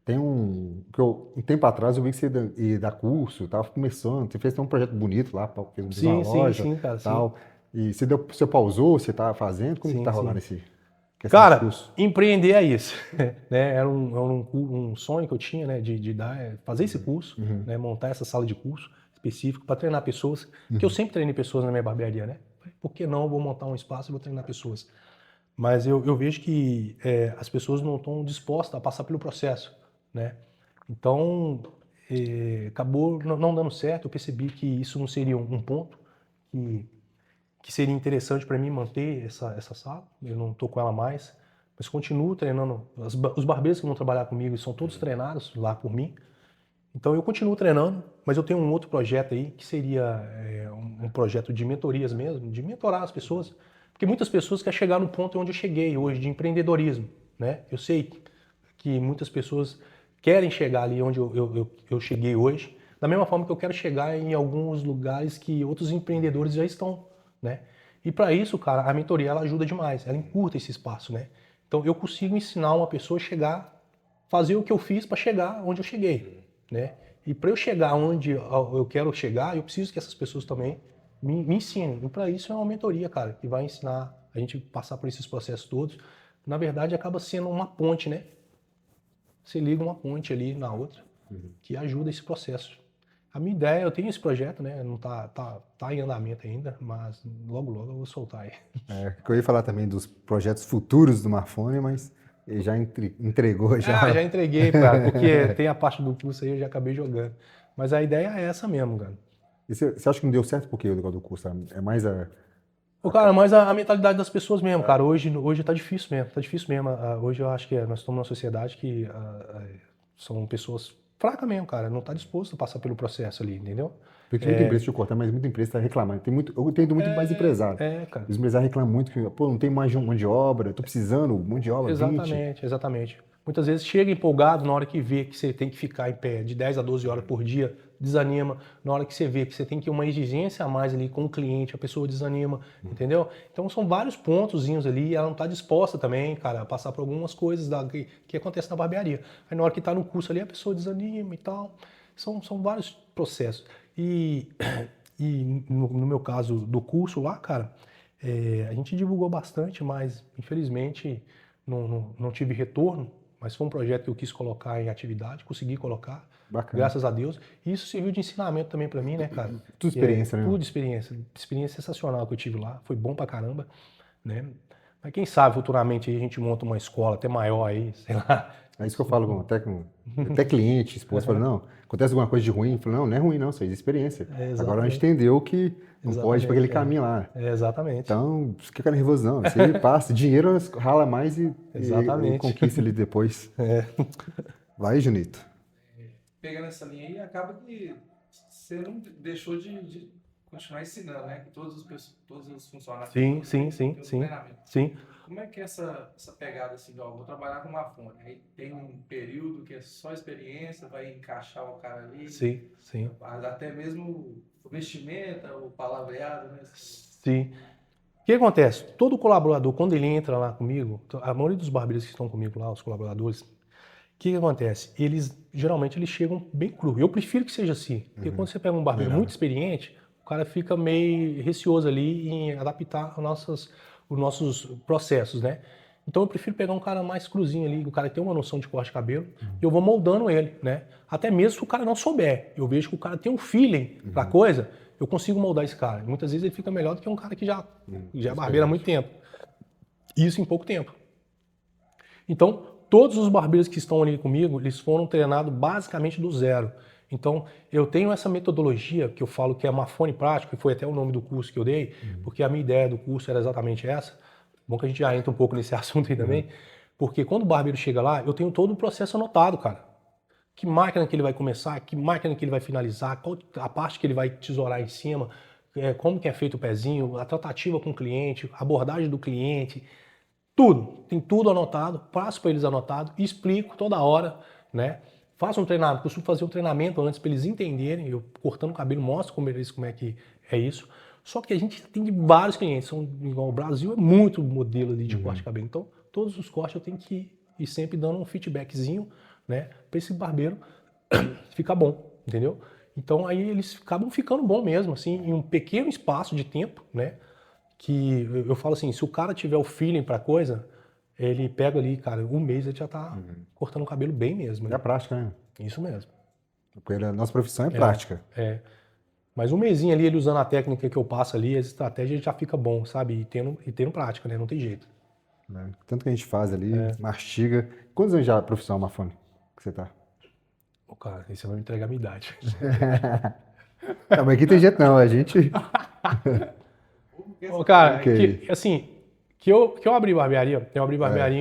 Tem um tempo atrás eu vi que você ia dar curso, tava começando, você fez até um projeto bonito lá, fez uma loja, Sim, cara, sim. tal. E você pausou, você tá fazendo? Como que tá rolando esse questão de Cara, curso? empreender é isso, né? Era um sonho que eu tinha, né? De fazer esse curso, né? Montar essa sala de curso específico para treinar pessoas, que eu sempre treinei pessoas na minha barbearia, né? Por que não eu vou montar um espaço e vou treinar pessoas? Mas eu vejo que as pessoas não estão dispostas a passar pelo processo, né? Então, acabou não dando certo. Eu percebi que isso não seria um ponto que seria interessante para mim manter essa sala. Eu não estou com ela mais, mas continuo treinando. Os barbeiros que vão trabalhar comigo são todos treinados lá por mim. Então eu continuo treinando, mas eu tenho um outro projeto aí que seria um projeto de mentorias mesmo, de mentorar as pessoas. Porque muitas pessoas querem chegar no ponto onde eu cheguei hoje, de empreendedorismo, né? Eu sei que muitas pessoas querem chegar ali onde eu cheguei hoje, da mesma forma que eu quero chegar em alguns lugares que outros empreendedores já estão, né? E para isso, cara, a mentoria ela ajuda demais, ela encurta esse espaço, né? Então eu consigo ensinar uma pessoa a chegar, fazer o que eu fiz para chegar onde eu cheguei, né? E para eu chegar onde eu quero chegar, eu preciso que essas pessoas também me ensinem. E para isso é uma mentoria, cara, que vai ensinar a gente passar por esses processos todos. Na verdade, acaba sendo uma ponte, né? Você liga uma ponte ali na outra, que ajuda esse processo. A minha ideia, eu tenho esse projeto, né? Não tá em andamento ainda, mas logo eu vou soltar aí. Eu ia falar também dos projetos futuros do Marfone, mas ele já entregou já. Já entreguei, cara, porque tem a parte do curso aí, eu já acabei jogando. Mas a ideia é essa mesmo, cara. E você acha que não deu certo por quê o negócio do curso? É mais a. Ô, cara, mas a mentalidade das pessoas mesmo, cara, hoje tá difícil mesmo, tá difícil mesmo. Hoje eu acho que nós estamos numa sociedade que são pessoas fracas mesmo, cara, não tá disposto a passar pelo processo ali, entendeu? Porque muita empresa, deixa eu cortar, mas muita empresa está reclamando. Eu entendo muito mais empresário. Cara. Os empresários reclamam muito que, pô, não tem mais mão de obra, tô precisando, mão de obra, 20. Exatamente. Muitas vezes chega empolgado na hora que vê que você tem que ficar em pé de 10 a 12 horas por dia, desanima. Na hora que você vê que você tem que uma exigência a mais ali com o cliente, a pessoa desanima, entendeu? Então são vários pontozinhos ali e ela não está disposta também, cara, a passar por algumas coisas que acontecem na barbearia. Aí na hora que está no curso ali, a pessoa desanima e tal. São vários processos. E no meu caso do curso lá, cara, a gente divulgou bastante, mas infelizmente não tive retorno. Mas foi um projeto que eu quis colocar em atividade, consegui colocar, Bacana. graças a Deus. E isso serviu de ensinamento também para mim, né, cara? Tudo experiência, né? Tudo experiência. Experiência sensacional que eu tive lá. Foi bom pra caramba, né? Mas quem sabe futuramente aí a gente monta uma escola até maior aí, sei lá. É isso que eu falo até cliente, esposa, fala, não, acontece alguma coisa de ruim? Fala, não é ruim não, isso é experiência. Agora a gente entendeu que não pode ir para aquele caminho lá. Exatamente. Então, não fica nervoso não, você passa, dinheiro rala mais e conquista ele depois. Vai, Junito. Pegando essa linha aí, acaba que você não deixou de continuar ensinando, né? Que todos os funcionários Sim, têm sim, um sim, treinamento. sim. Como é que é essa pegada assim, ó, vou trabalhar com uma fone, aí tem um período que é só experiência, vai encaixar o cara ali, Sim, sim, até mesmo o vestimenta, o palavreado, né? sim. O que acontece? Todo colaborador, quando ele entra lá comigo, a maioria dos barbeiros que estão comigo lá, os colaboradores, o que acontece? Geralmente, eles chegam bem cru. Eu prefiro que seja assim, porque quando você pega um barbeiro Melhor. muito experiente, o cara fica meio receoso ali em adaptar os nossos processos, né? Então eu prefiro pegar um cara mais cruzinho ali, o cara que tem uma noção de corte de cabelo, e eu vou moldando ele, né? Até mesmo se o cara não souber, eu vejo que o cara tem um feeling pra coisa, eu consigo moldar esse cara. Muitas vezes ele fica melhor do que um cara que já é barbeiro há muito tempo. Isso em pouco tempo. Então, todos os barbeiros que estão ali comigo, eles foram treinados basicamente do zero. Então, eu tenho essa metodologia que eu falo que é Mafone Prático, que foi até o nome do curso que eu dei, porque a minha ideia do curso era exatamente essa. Bom que a gente já entra um pouco nesse assunto aí também, porque quando o barbeiro chega lá, eu tenho todo o processo anotado, cara. Que máquina que ele vai começar, que máquina que ele vai finalizar, qual a parte que ele vai tesourar em cima, como que é feito o pezinho, a tratativa com o cliente, a abordagem do cliente, tudo, tem tudo anotado, passo para eles anotado, explico toda hora, né? Faço um treinamento, costumo fazer um treinamento antes para eles entenderem, eu cortando o cabelo mostro como é que é isso. Só que a gente tem vários clientes, igual o Brasil é muito modelo ali de corte de cabelo, então todos os cortes eu tenho que ir sempre dando um feedbackzinho, né? Para esse barbeiro ficar bom, entendeu? Então aí eles acabam ficando bom mesmo, assim, em um pequeno espaço de tempo, né? Que eu falo assim, se o cara tiver o feeling pra coisa, ele pega ali, cara, um mês ele já tá cortando o cabelo bem mesmo. É a Né? prática, né? Isso mesmo. Porque a nossa profissão é prática. É. Mas um mesinho ali, ele usando a técnica que eu passo ali, as estratégias já fica bom, sabe? E tendo prática, né? Não tem jeito. Né? Tanto que a gente faz ali, mastiga. Quantos anos já a profissão, Mafone, que você tá? Ô, cara, aí você vai me entregar a minha idade. Não, mas aqui tem jeito não, a gente... Ô, cara, Ok. assim, que eu abri barbearia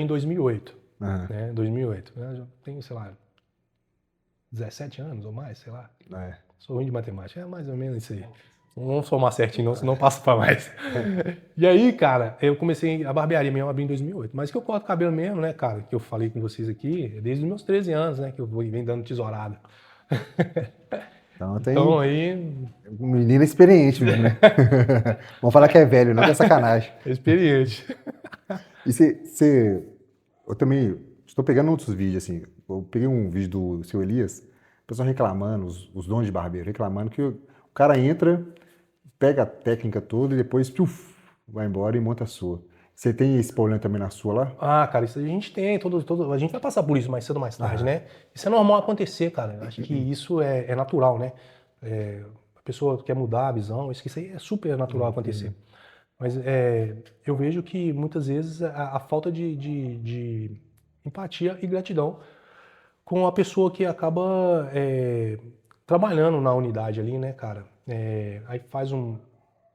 em 2008, Aham, né? 2008. Eu já tenho, sei lá, 17 anos ou mais, sei lá. é. Sou ruim de matemática, é mais ou menos isso aí. Não vamos somar certinho não, senão passa pra mais. E aí, cara, eu comecei a barbearia mesmo, abri em 2008. Mas que eu corto cabelo mesmo, né, cara, que eu falei com vocês aqui, é desde os meus 13 anos, né, que eu venho dando tesourada. Então tem Então aí, um menino experiente mesmo, né? Vamos falar que é velho, não que é sacanagem. experiente. E eu também estou pegando outros vídeos, assim. Eu peguei um vídeo do seu Elias, o pessoal reclamando, os donos de barbeiro, reclamando que o cara entra, pega a técnica toda e depois vai embora e monta a sua. Você tem esse problema também na sua lá? Ah, cara, isso a gente tem, a gente vai passar por isso mais cedo ou mais tarde, né? Isso é normal acontecer, cara. Eu acho que isso é natural, né? A pessoa quer mudar a visão, isso aí é super natural acontecer. Mas eu vejo que muitas vezes a falta de empatia e gratidão com a pessoa que acaba trabalhando na unidade ali, né, cara? Aí faz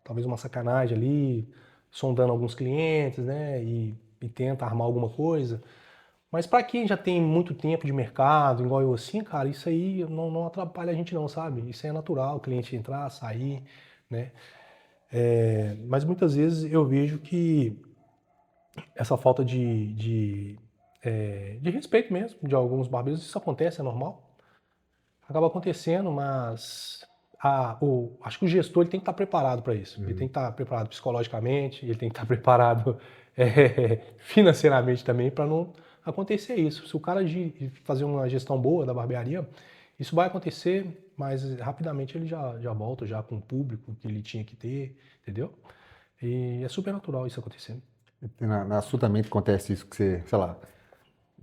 talvez uma sacanagem ali, sondando alguns clientes, né, e tenta armar alguma coisa. Mas para quem já tem muito tempo de mercado, igual eu assim, cara, isso aí não atrapalha a gente não, sabe? Isso é natural, o cliente entrar, sair, né? Mas muitas vezes eu vejo que essa falta de respeito mesmo de alguns barbeiros, isso acontece, é normal. Acaba acontecendo, mas acho que o gestor ele tem que estar preparado para isso. Ele tem que estar preparado psicologicamente, ele tem que estar preparado financeiramente também para não acontecer isso. Se o cara fazer uma gestão boa da barbearia, isso vai acontecer, mas rapidamente ele já volta já com o público que ele tinha que ter, entendeu? E é super natural isso acontecer. Na sua também acontece isso que você, sei lá,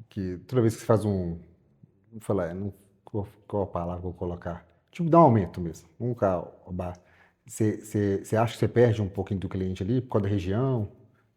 que toda vez que você faz vou falar, não, qual a palavra que eu vou colocar? Tipo, dá um aumento mesmo. Você acha que você perde um pouquinho do cliente ali por causa da região?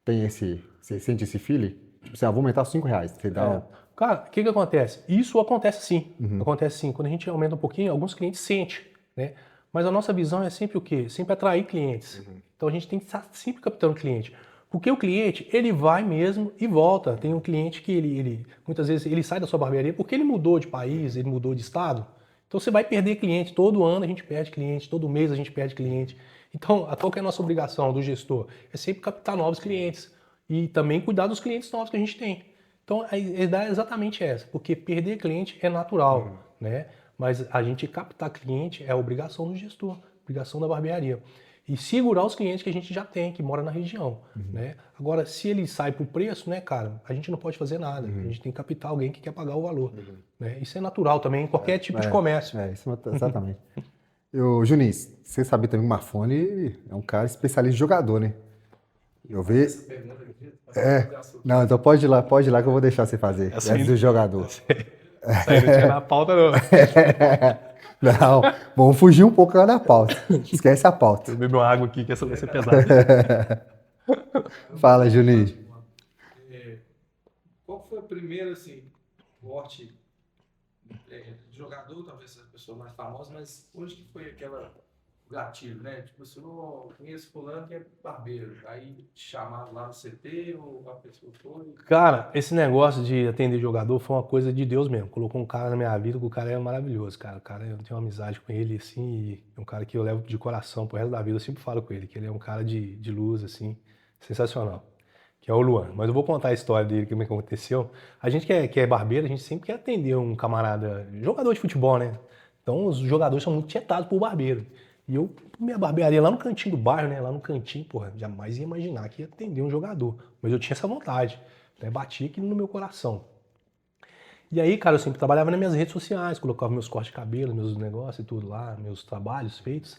Você sente esse feeling? Tipo assim, vou aumentar R$5. Você dá Cara, o que acontece? Isso acontece sim. Acontece sim. Quando a gente aumenta um pouquinho, alguns clientes sentem, né? Mas a nossa visão é sempre o quê? Sempre atrair clientes. Então a gente tem que estar sempre captando cliente. Porque o cliente, ele vai mesmo e volta. Tem um cliente que muitas vezes ele sai da sua barbearia porque ele mudou de país, ele mudou de estado. Então você vai perder cliente, todo ano a gente perde cliente, todo mês a gente perde cliente. Então, qual que é a nossa obrigação do gestor? É sempre captar novos clientes e também cuidar dos clientes novos que a gente tem. Então, a ideia é exatamente essa, porque perder cliente é natural, né? Mas a gente captar cliente é a obrigação do gestor, obrigação da barbearia. E segurar os clientes que a gente já tem, que mora na região, né? Agora, se ele sai por preço, né, cara, a gente não pode fazer nada. A gente tem que captar alguém que quer pagar o valor, né? Isso é natural também em qualquer tipo de comércio. Exatamente. Juninho, você sabe também que o Marfone é um cara especialista em jogador, né? Eu vejo. Essa pergunta aqui, Não, então pode ir lá que eu vou deixar você fazer. Essa Antes do jogador. Isso aí não tinha na pauta, não. Não, vamos fugir um pouco da pauta. Esquece a pauta. Eu bebo uma água aqui, que essa vai ser pesada. Fala, Juninho. Qual foi o primeiro, assim, corte de jogador, talvez a pessoa mais famosa, mas onde que foi o gatilho, né? Tipo assim, eu conheço fulano que é barbeiro, aí te chamaram lá no CT ou a pessoa foi... Cara, esse negócio de atender jogador foi uma coisa de Deus mesmo. Colocou um cara na minha vida, que o cara é maravilhoso, cara. O cara, eu tenho uma amizade com ele, assim, e é um cara que eu levo de coração pro resto da vida. Eu sempre falo com ele, que ele é um cara de luz, assim, sensacional. Que é o Luan. Mas eu vou contar a história dele, como é que aconteceu. A gente que é barbeiro, a gente sempre quer atender um camarada, jogador de futebol, né? Então os jogadores são muito tietados por barbeiro. E eu, minha barbearia lá no cantinho do bairro, né? Lá no cantinho, porra, jamais ia imaginar que ia atender um jogador. Mas eu tinha essa vontade, né? Batia aquilo no meu coração. E aí, cara, eu sempre trabalhava nas minhas redes sociais, colocava meus cortes de cabelo, meus negócios e tudo lá, meus trabalhos feitos.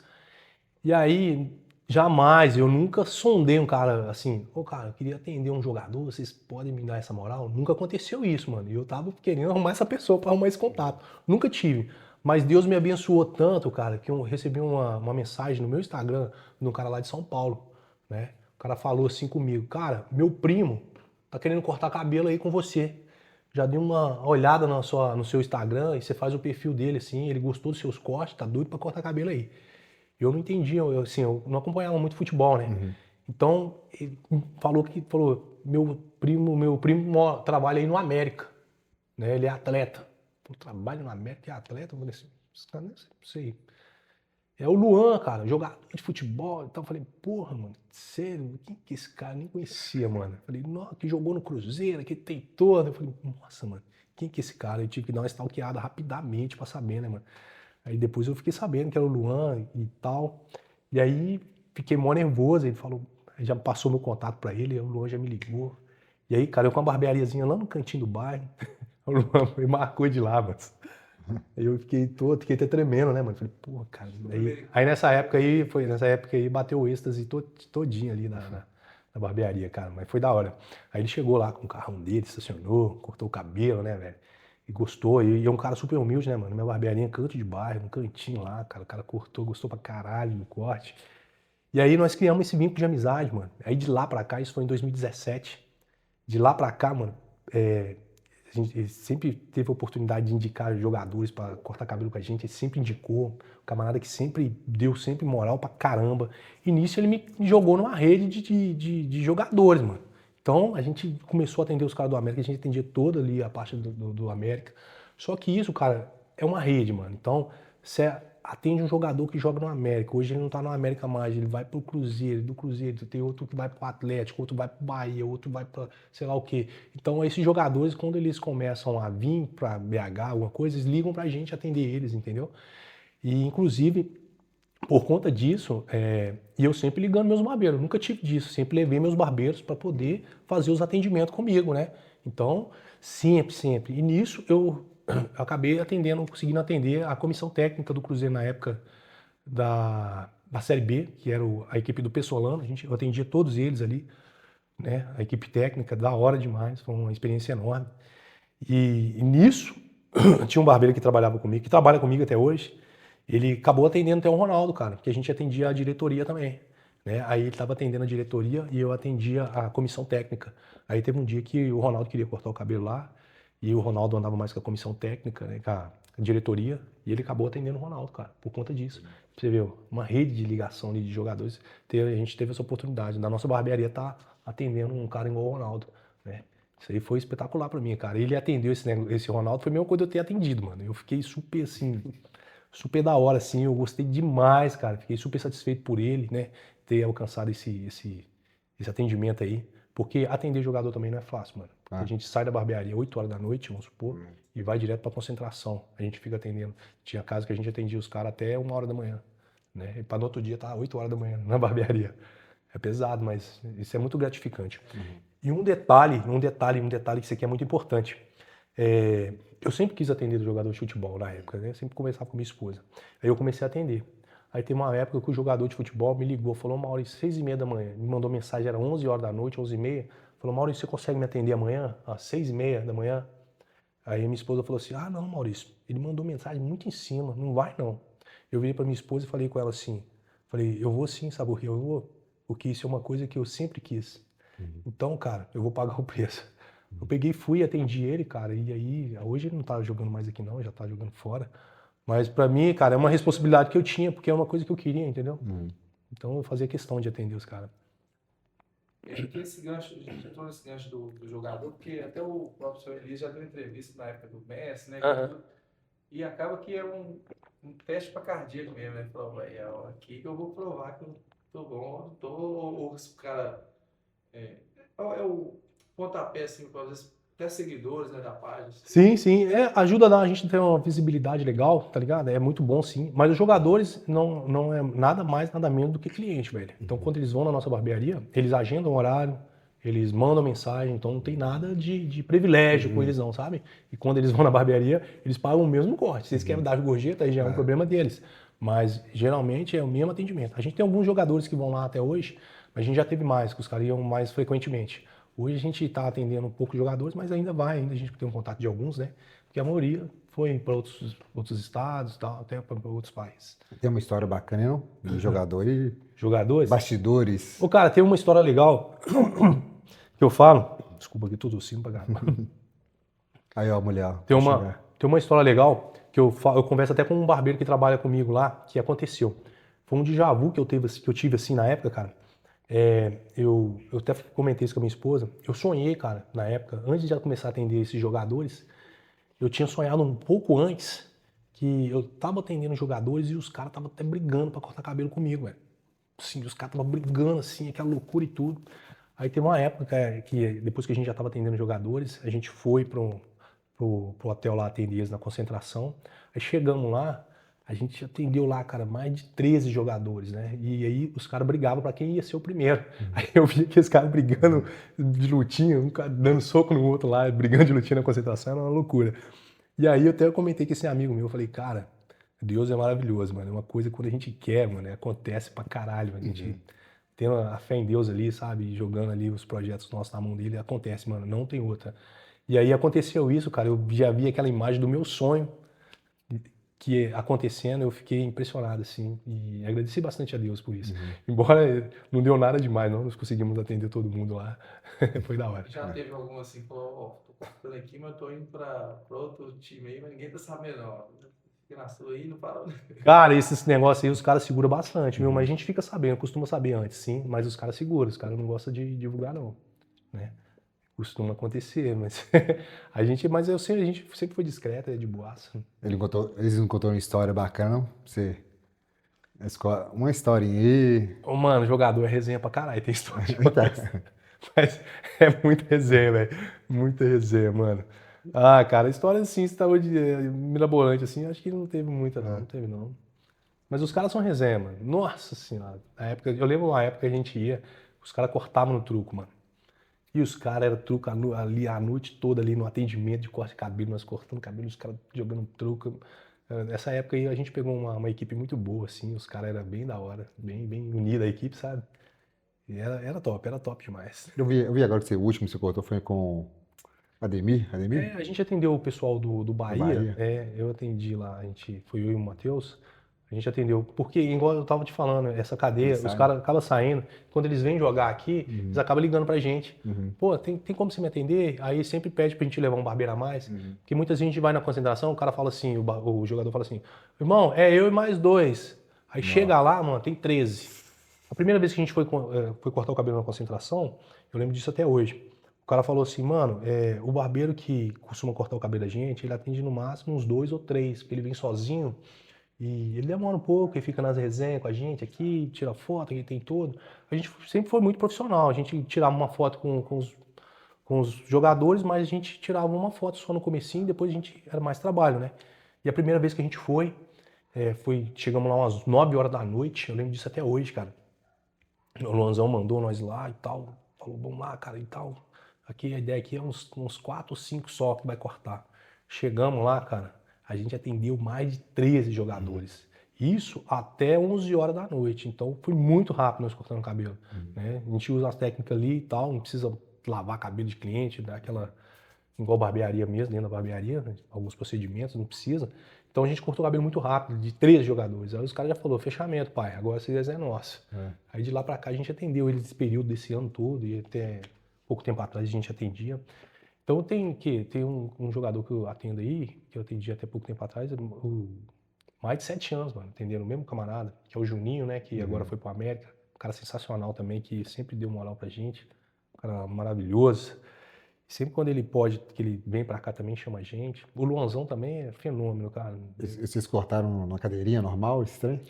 E aí, jamais, eu nunca sondei um cara assim, cara, eu queria atender um jogador, vocês podem me dar essa moral? Nunca aconteceu isso, mano. E eu tava querendo arrumar essa pessoa pra arrumar esse contato. Nunca tive. Mas Deus me abençoou tanto, cara, que eu recebi uma mensagem no meu Instagram de um cara lá de São Paulo, né? O cara falou assim comigo, cara, meu primo tá querendo cortar cabelo aí com você. Já dei uma olhada no seu Instagram e você faz o perfil dele assim, ele gostou dos seus cortes, tá doido pra cortar cabelo aí. Eu não entendia, eu não acompanhava muito futebol, né? Então, ele falou, meu primo trabalha aí no América, né? Ele é atleta. Pô, trabalha no América e é atleta? Eu falei assim, não sei. É o Luan, cara, jogador de futebol. Então eu falei, porra, mano, sério, quem que é esse cara? Nem conhecia, mano. Eu falei, nossa, que jogou no Cruzeiro, que tem todo. Eu falei, nossa, mano, quem que é esse cara? Eu tive que dar uma stalkeada rapidamente pra saber, né, mano? Aí depois eu fiquei sabendo que era o Luan e tal. E aí fiquei mó nervoso. Ele falou, já passou meu contato pra ele, aí o Luan já me ligou. E aí, cara, eu com uma barbeariazinha lá no cantinho do bairro, o Luan me marcou de lá, mas. Aí eu fiquei até tremendo, né, mano? Falei, pô, cara. Aí nessa época aí bateu o êxtase todinho ali na barbearia, cara. Mas foi da hora. Aí ele chegou lá com o carrão dele, estacionou, cortou o cabelo, né, velho? E gostou. E é um cara super humilde, né, mano? Minha barbearia, canto de bairro, um cantinho lá, cara. O cara gostou pra caralho do corte. E aí nós criamos esse vínculo de amizade, mano. Aí de lá pra cá, isso foi em 2017. De lá pra cá, mano, a gente sempre teve a oportunidade de indicar jogadores pra cortar cabelo com a gente. Ele sempre indicou. Um camarada que sempre deu moral pra caramba. E nisso ele me jogou numa rede de jogadores, mano. Então a gente começou a atender os caras do América, a gente atendia toda ali a parte do América. Só que isso, cara, é uma rede, mano. Então você atende um jogador que joga no América. Hoje ele não tá no América mais, ele vai pro Cruzeiro, do Cruzeiro tem outro que vai pro Atlético, outro vai pro Bahia, outro vai pra sei lá o quê. Então esses jogadores, quando eles começam a vir pra BH, alguma coisa, eles ligam pra gente atender eles, entendeu? E inclusive, por conta disso, e eu sempre ligando meus barbeiros, nunca tive disso, sempre levei meus barbeiros para poder fazer os atendimentos comigo, né? Então, sempre. E nisso eu acabei conseguindo atender a comissão técnica do Cruzeiro na época da Série B, que era a equipe do Pessolano, eu atendia todos eles ali, né? A equipe técnica, da hora demais, foi uma experiência enorme. E nisso, tinha um barbeiro que trabalhava comigo, que trabalha comigo até hoje. Ele acabou atendendo até o Ronaldo, cara, que a gente atendia a diretoria também, né? Aí ele estava atendendo a diretoria e eu atendia a comissão técnica. Aí teve um dia que o Ronaldo queria cortar o cabelo lá e o Ronaldo andava mais com a comissão técnica, né, com a diretoria, e ele acabou atendendo o Ronaldo, cara, por conta disso. Você viu, uma rede de ligação de jogadores, a gente teve essa oportunidade. Da nossa barbearia tá atendendo um cara igual o Ronaldo, né? Isso aí foi espetacular pra mim, cara. Ele atendeu esse Ronaldo, foi a mesma coisa de eu ter atendido, mano. Eu fiquei super assim... super da hora, assim, eu gostei demais, cara, fiquei super satisfeito por ele, né, ter alcançado esse atendimento aí, porque atender jogador também não é fácil, mano. Porque a gente sai da barbearia 8 horas da noite, vamos supor, e vai direto pra concentração, a gente fica atendendo. Tinha casos que a gente atendia os caras até 1 hora da manhã, né, e para no outro dia tá 8 horas da manhã na barbearia. É pesado, mas isso é muito gratificante. E um detalhe que isso aqui é muito importante. Eu sempre quis atender jogador de futebol na época, né? Eu sempre conversava com minha esposa. Aí eu comecei a atender. Aí tem uma época que o jogador de futebol me ligou, falou, Maurício, 6h30 da manhã. Me mandou mensagem, era 11 horas da noite, 11h30. Falou, Maurício, você consegue me atender amanhã, às 6h30 da manhã? Aí minha esposa falou assim, ah, não, Maurício, ele mandou mensagem muito em cima, não vai não. Eu virei pra minha esposa e falei com ela assim, falei, eu vou sim, sabe por quê? Eu vou, porque isso é uma coisa que eu sempre quis. Então, cara, eu vou pagar o preço. Eu peguei, fui, atendi ele, cara, e aí, hoje ele não tá jogando mais aqui não, já tá jogando fora. Mas pra mim, cara, é uma responsabilidade que eu tinha, porque é uma coisa que eu queria, entendeu? Então eu fazia questão de atender os caras. E aí que esse gancho, a gente entrou nesse gancho do jogador, porque até o próprio senhor Elias já deu entrevista na época do Messi, né? E acaba que é um teste para cardíaco mesmo, né? Falou, vai, é aqui que eu vou provar que eu tô bom, ou se o cara. É o pontapé, assim, às vezes, até seguidores, né, da página. Sim, sim. Ajuda a gente a ter uma visibilidade legal, tá ligado? É muito bom, sim. Mas os jogadores não é nada mais, nada menos do que cliente, velho. Então, quando eles vão na nossa barbearia, eles agendam horário, eles mandam mensagem, então não tem nada de privilégio com eles não, sabe? E quando eles vão na barbearia, eles pagam o mesmo corte. Se eles querem dar gorjeta, aí já é um problema deles. Mas, geralmente, é o mesmo atendimento. A gente tem alguns jogadores que vão lá até hoje, mas a gente já teve mais, que os caras iam mais frequentemente. Hoje a gente está atendendo um pouco de jogadores, mas ainda a gente tem um contato de alguns, né? Porque a maioria foi para outros estados, tal, até para outros países. Tem uma história bacana, não? De jogador e Jogadores? bastidores. Ô, cara, tem uma história legal que eu falo. Desculpa aqui, tô tossindo pra caramba. Aí, ó, mulher. Tem uma história legal que eu converso até com um barbeiro que trabalha comigo lá, que aconteceu. Foi um déjà vu que eu tive assim na época, cara. Eu até comentei isso com a minha esposa. Eu sonhei, cara, na época, antes de já começar a atender esses jogadores, eu tinha sonhado um pouco antes que eu tava atendendo jogadores e os caras estavam até brigando pra cortar cabelo comigo, velho. Sim, os caras estavam brigando assim, aquela loucura e tudo. Aí teve uma época que depois que a gente já tava atendendo jogadores, a gente foi pro hotel lá atender eles na concentração. Aí chegamos lá, a gente atendeu lá, cara, mais de 13 jogadores, né? E aí os caras brigavam pra quem ia ser o primeiro. Aí eu vi aqueles caras brigando de lutinha, um cara dando soco no outro lá, brigando de lutinha na concentração, era uma loucura. E aí eu até comentei com esse amigo meu, eu falei, cara, Deus é maravilhoso, mano. É uma coisa que quando a gente quer, mano, acontece pra caralho, mano. A gente tendo a fé em Deus ali, sabe? Jogando ali os projetos nossos na mão dele, acontece, mano, não tem outra. E aí aconteceu isso, cara, eu já vi aquela imagem do meu sonho que acontecendo, eu fiquei impressionado, assim, e agradeci bastante a Deus por isso. Embora não deu nada demais, não, nós conseguimos atender todo mundo lá, foi da hora. Já teve algum assim, falou, ó, tô cortando aqui, mas eu tô indo pra outro time aí, mas ninguém tá sabendo, ó. Fica na sua aí, não fala. Cara, esses negócios aí os caras seguram bastante, viu? Mas a gente fica sabendo, costuma saber antes, sim, mas os caras seguram, os caras não gostam de divulgar, não, né? Costuma acontecer, mas a gente sempre foi discreto, é de boaça. Eles não contaram uma história bacana, não? Uma historinha aí. Ô, mano, jogador é resenha pra caralho, tem história demais. Mas é muita resenha, velho. Muita resenha, mano. Ah, cara, história assim, saúde mirabolante, assim, acho que não teve muita, não. Não teve, não. Mas os caras são resenha, mano. Nossa senhora. Eu lembro uma época que a gente ia, os caras cortavam no truco, mano. E os caras eram truco ali a noite toda ali no atendimento de corte de cabelo, nós cortando cabelo, os caras jogando truco. Nessa época aí a gente pegou uma equipe muito boa, assim, os caras eram bem da hora, bem unida a equipe, sabe? E era top demais. Eu vi agora que o último que você cortou foi com Ademir? A gente atendeu o pessoal do Bahia, Bahia. eu atendi lá, foi eu e o Matheus, a gente atendeu, porque igual eu tava te falando, essa cadeia, os caras acabam saindo, quando eles vêm jogar aqui, eles acabam ligando pra gente, pô, tem como você me atender? Aí sempre pede pra gente levar um barbeiro a mais, porque muitas vezes a gente vai na concentração, o cara fala assim, o jogador fala assim, irmão, é eu e mais 2, aí chega lá, mano, tem 13. A primeira vez que a gente foi cortar o cabelo na concentração, eu lembro disso até hoje. O cara falou assim, mano, o barbeiro que costuma cortar o cabelo da gente, ele atende no máximo uns 2 ou 3, porque ele vem sozinho E ele demora um pouco, ele fica nas resenhas com a gente aqui, tira foto, ele tem tudo. A gente sempre foi muito profissional, a gente tirava uma foto com os jogadores, mas a gente tirava uma foto só no comecinho, depois a gente era mais trabalho, né? E a primeira vez que a gente chegamos lá umas 9 horas da noite, eu lembro disso até hoje, cara. O Luanzão mandou nós lá e tal, falou, vamos lá, cara, e tal. Aqui a ideia aqui é uns 4 ou 5 só que vai cortar. Chegamos lá, cara, a gente atendeu mais de 13 jogadores. Isso até 11 horas da noite. Então foi muito rápido nós cortando o cabelo. Né? A gente usa as técnicas ali e tal, não precisa lavar cabelo de cliente, dar aquela igual barbearia mesmo, dentro da barbearia, né? Alguns procedimentos, não precisa. Então a gente cortou o cabelo muito rápido, de 13 jogadores. Aí os caras já falaram, fechamento, pai, agora esse desenho é nosso. Aí de lá pra cá a gente atendeu eles esse período desse ano todo, e até pouco tempo atrás a gente atendia. Então tem um jogador que eu atendo aí, que eu atendi até pouco tempo atrás, mais de 7 anos, mano, atendendo o mesmo camarada, que é o Juninho, né, que agora foi pro América. Um cara sensacional também, que sempre deu moral pra gente. Um cara maravilhoso. Sempre quando ele pode, que ele vem pra cá também, chama a gente. O Luanzão também é fenômeno, cara. Vocês cortaram numa cadeirinha normal, esse trem?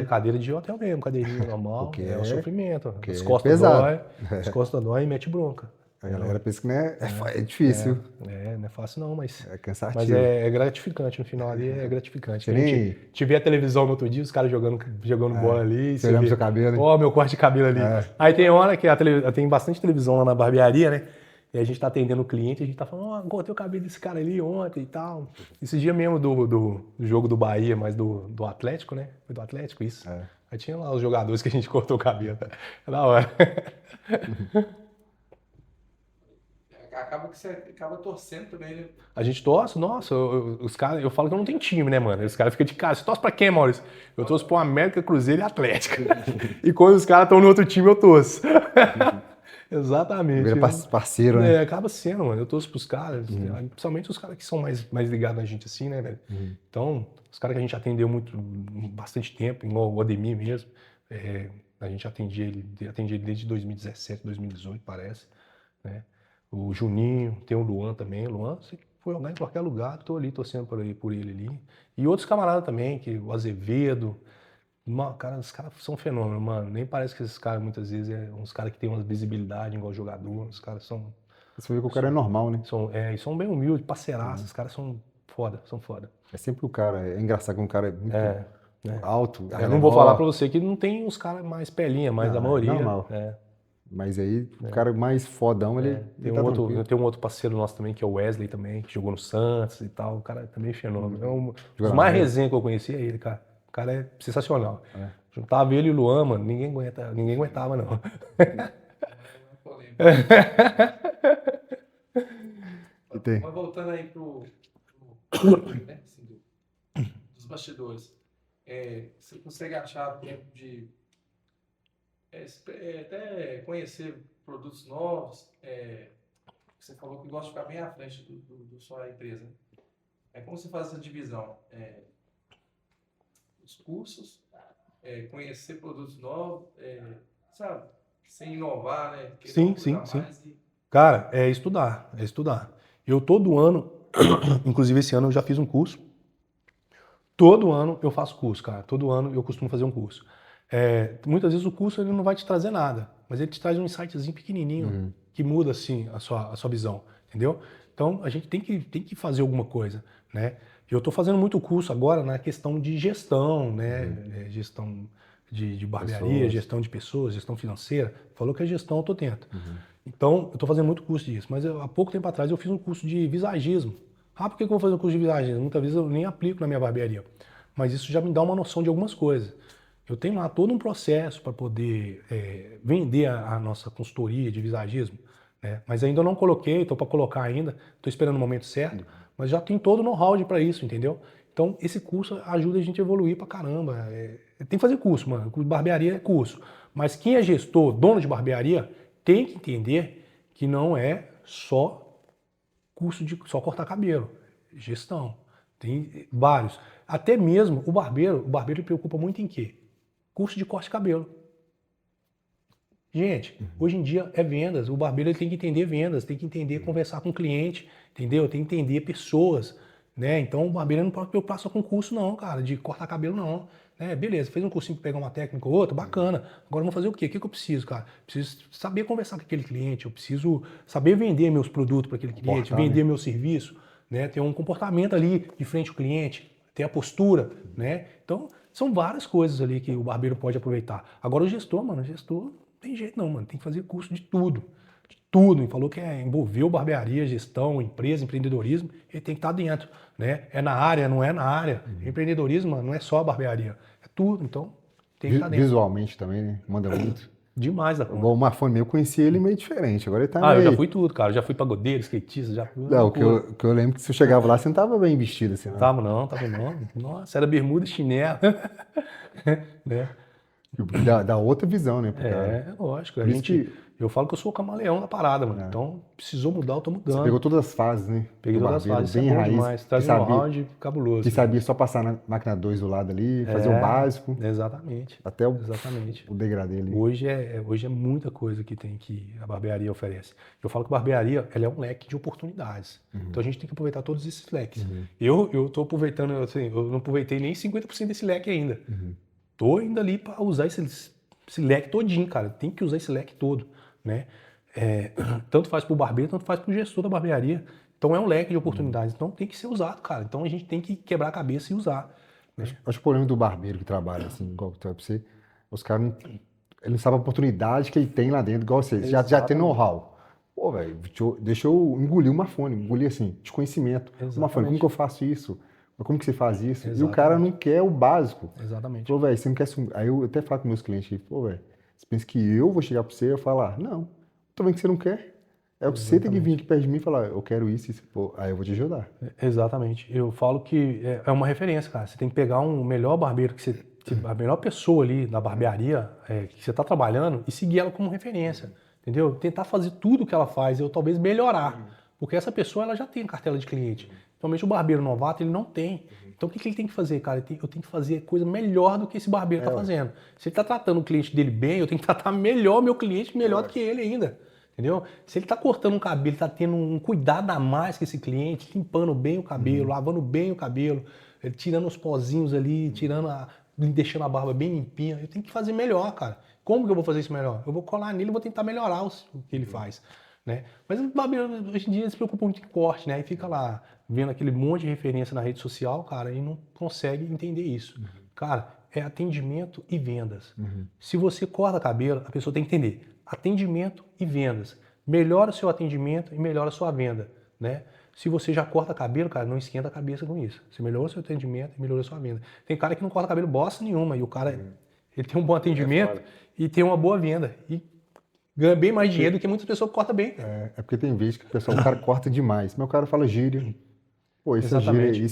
Cadeira de hotel mesmo, cadeirinha normal. Porque é um sofrimento. porque As é costas pesado. dói, as costas dói e mete bronca. A galera pensa que não é difícil. Não é fácil não, mas Cansativo. é gratificante. No final ali é gratificante. Você A gente vê a televisão no outro dia, os caras jogando bola ali. Você olhando pro seu cabelo, hein? Ó, meu corte de cabelo ali. Aí tem hora que tem bastante televisão lá na barbearia, né? E a gente tá atendendo o cliente, a gente tá falando, ó, cortei o cabelo desse cara ali ontem e tal. Esse dia mesmo do jogo do Bahia, mas do Atlético, né? Foi do Atlético, isso. Aí tinha lá os jogadores que a gente cortou o cabelo. É da hora. Acaba que você acaba torcendo também, né? A gente torce, nossa, os caras, eu falo que eu não tenho time, né, mano? Os caras ficam de cara, você torce pra quem, Maurício? Eu torço pro América, Cruzeiro e Atlético. E quando os caras estão no outro time, eu torço. Exatamente. Vira parceiro, né? Acaba sendo, mano. Eu torço pros caras, principalmente os caras que são mais ligados na gente assim, né, velho? Então, os caras que a gente atendeu bastante tempo, igual o Ademir mesmo, a gente atendia ele desde 2017, 2018, parece, né? O Juninho, tem o Luan também. O Luan, se for jogar em qualquer lugar, tô ali torcendo por ele ali. E outros camaradas também, que o Azevedo. Cara, os caras são fenômenos, mano. Nem parece que esses caras, muitas vezes, uns caras que têm uma visibilidade igual jogador. Os caras são... Você vê que o cara é normal, né? E são bem humildes, parceiraços. Os caras são foda, são foda. É sempre o cara. É engraçado que um cara é muito alto. Eu não vou falar pra você que não tem uns caras mais pelinha, mas a maioria... É normal. Mas aí, o cara mais fodão, ele tem um outro parceiro nosso também, que é o Wesley também, que jogou no Santos e tal. O cara também é fenômeno. Os mais resenha que eu conheci é ele, cara. O cara é sensacional. Juntava ele e o Luan, mano, ninguém aguentava, não. Mas voltando aí né, assim, dos bastidores, você consegue achar tempo de até conhecer produtos novos? Você falou que gosta de ficar bem à frente do sua empresa. Como você faz essa divisão? Os cursos, conhecer produtos novos, sabe? Sem inovar, né? Sim. Cara, é estudar. Eu todo ano, inclusive esse ano eu já fiz um curso. Todo ano eu faço curso, cara. Todo ano eu costumo fazer um curso. Muitas vezes o curso ele não vai te trazer nada, mas ele te traz um insightzinho pequenininho que muda assim a sua visão, entendeu? Então a gente tem que fazer alguma coisa, né? Eu estou fazendo muito curso agora na questão de gestão, né? Gestão de barbearia, gestão de pessoas, gestão financeira. Falou que a gestão eu estou dentro. Então eu estou fazendo muito curso disso, mas há pouco tempo atrás eu fiz um curso de visagismo. Por que eu vou fazer um curso de visagismo? Muitas vezes eu nem aplico na minha barbearia, mas isso já me dá uma noção de algumas coisas. Eu tenho lá todo um processo para poder vender a nossa consultoria de visagismo, né? Mas ainda não coloquei, estou para colocar ainda, estou esperando o momento certo, mas já tem todo o know-how para isso, entendeu? Então esse curso ajuda a gente a evoluir para caramba. Tem que fazer curso, mano. Barbearia é curso. Mas quem é gestor, dono de barbearia, tem que entender que não é só curso de só cortar cabelo. Gestão. Tem vários. Até mesmo o barbeiro preocupa muito em quê? Curso de corte de cabelo. Gente, hoje em dia é vendas. O barbeiro ele tem que entender vendas, tem que entender conversar com o cliente, entendeu? Tem que entender pessoas. né? Então o barbeiro não pode preocupar só com curso não, cara, de cortar cabelo não. Beleza, fez um cursinho para pegar uma técnica ou outra, bacana. Agora vamos fazer o quê? O que eu preciso, cara? Preciso saber conversar com aquele cliente, eu preciso saber vender meus produtos para aquele cliente, vender meu serviço, né? Ter um comportamento ali de frente ao cliente, ter a postura, né? Então, são várias coisas ali que o barbeiro pode aproveitar. Agora o gestor, mano, não tem jeito não, mano, tem que fazer curso de tudo. De tudo. Ele falou que envolveu barbearia, gestão, empresa, empreendedorismo, ele tem que estar dentro, né? É na área, não é na área. Empreendedorismo, mano, não é só barbearia, é tudo, então tem que estar dentro. Visualmente também, né? Manda muito. Demais da conta. Igual o Marfone meu, eu conheci ele meio diferente. Agora ele tá Eu meio... já fui tudo, cara. Já fui pagodeiro, skatista, já fui. Não, o que eu lembro que se eu chegava lá, você não tava bem vestido assim. Né? Tava não. Nossa, era bermuda e chinelo. Né? Dá outra visão, né? Lógico. Por isso que Eu falo que eu sou o camaleão da parada, mano. Então, precisou mudar, eu tô mudando. você pegou todas as fases, né? Peguei do todas as barbeiro, fases, bem isso é bom raiz. demais. Traz um round cabuloso. Que sabia só passar na máquina 2 do lado ali, fazer o básico. Exatamente. Até o degradê ali. Hoje é muita coisa que tem que a barbearia oferece. Eu falo que a barbearia ela é um leque de oportunidades. Então a gente tem que aproveitar todos esses leques. Eu tô aproveitando, assim, eu não aproveitei nem 50% desse leque ainda. Tô indo ali para usar esse leque todinho, cara. Tem que usar esse leque todo, né? Tanto faz pro barbeiro, tanto faz pro gestor da barbearia. Então é um leque de oportunidades. Então tem que ser usado, cara. Então a gente tem que quebrar a cabeça e usar. Né? Acho que o problema do barbeiro que trabalha assim, igual que tu é pra você, os caras ele não sabe a oportunidade que ele tem lá dentro, igual você. Já tem know-how. Pô, velho, deixa eu engolir o Marfone, engolir assim, de conhecimento. Marfone, como que eu faço isso? Como que você faz isso? Exatamente. E o cara não quer o básico. Exatamente. Pô, velho, você não quer... Aí eu até falo com meus clientes, pô, velho, você pensa que eu vou chegar pra você e falar, não, tô vendo que você não quer. É o que você tem que vir aqui perto de mim e falar, eu quero isso, pô, aí eu vou te ajudar. Exatamente. Eu falo que é uma referência, cara. Você tem que pegar um melhor barbeiro, a melhor pessoa ali na barbearia que você tá trabalhando e seguir ela como referência, entendeu? Tentar fazer tudo o que ela faz, ou talvez melhorar. Porque essa pessoa ela já tem cartela de cliente. Principalmente o barbeiro novato, ele não tem. Então o que ele tem que fazer, cara? Eu tenho que fazer coisa melhor do que esse barbeiro está fazendo. Se ele está tratando o cliente dele bem, eu tenho que tratar melhor meu cliente, melhor do que ele ainda. Entendeu? Se ele está cortando um cabelo, está tendo um cuidado a mais com esse cliente, limpando bem o cabelo, lavando bem o cabelo, tirando os pozinhos ali, deixando a barba bem limpinha, eu tenho que fazer melhor, cara. Como que eu vou fazer isso melhor? Eu vou colar nele e vou tentar melhorar o que ele faz. Né? Mas o barbeiro hoje em dia se preocupa muito em corte, né? Aí fica lá vendo aquele monte de referência na rede social, cara, e não consegue entender isso. Cara, é atendimento e vendas. Se você corta cabelo, a pessoa tem que entender. Atendimento e vendas. Melhora o seu atendimento e melhora a sua venda, né? Se você já corta cabelo, cara, não esquenta a cabeça com isso. Você melhora o seu atendimento e melhora a sua venda. Tem cara que não corta cabelo bosta nenhuma e o cara ele tem um bom atendimento e tem uma boa venda. E ganha bem mais dinheiro do que muitas pessoas que cortam bem. É porque tem vezes que o cara corta demais, mas o cara fala gíria. Pô, essa gíria,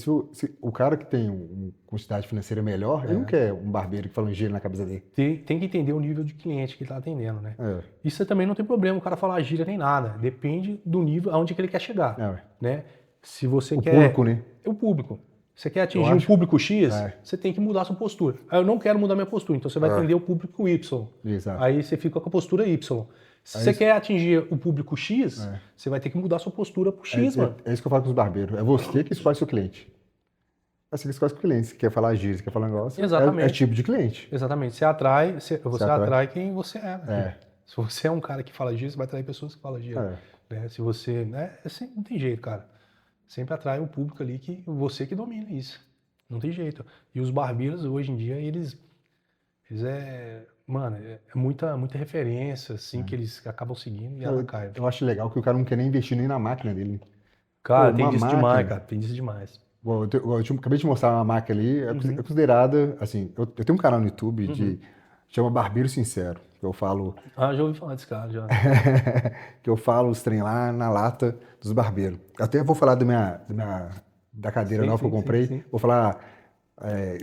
o cara que tem uma quantidade financeira melhor, ele não quer um barbeiro que fala um gíria na cabeça dele. Tem que entender o nível de cliente que ele está atendendo, né? Isso também não tem problema o cara falar gíria nem nada. Depende do nível aonde que ele quer chegar. Né? Se você quer... O público, né? O público. Você quer atingir um público X, você tem que mudar a sua postura. Eu não quero mudar minha postura, então você vai atender o público Y. Exato. Aí você fica com a postura Y. Se você quer atingir o público X, você vai ter que mudar a sua postura pro X, mano. É isso que eu falo com os barbeiros. É você que escolhe seu cliente. É você que escolhe o cliente. Você quer falar gíria, você quer falar negócio. Exatamente. É tipo de cliente. Exatamente. Você atrai quem você é. Né? Se você é um cara que fala gíria, você vai atrair pessoas que falam gíria. Né? Se você... não tem jeito, cara. Sempre atrai o público ali que você que domina isso. Não tem jeito. E os barbeiros, hoje em dia, eles mano, é muita acabam assim, que eles acabam seguindo e ela cai. Eu acho legal que o cara não quer nem investir nem na máquina dele. Cara, tem disso demais, cara. Tem disso demais. Bom, eu acabei de mostrar uma máquina ali, é considerada, assim, eu tenho um canal no YouTube chama Barbeiro Sincero, que eu falo... já ouvi falar desse cara, já. que eu falo os trem lá na lata dos barbeiros. Até vou falar da cadeira nova que eu comprei, sim. Vou falar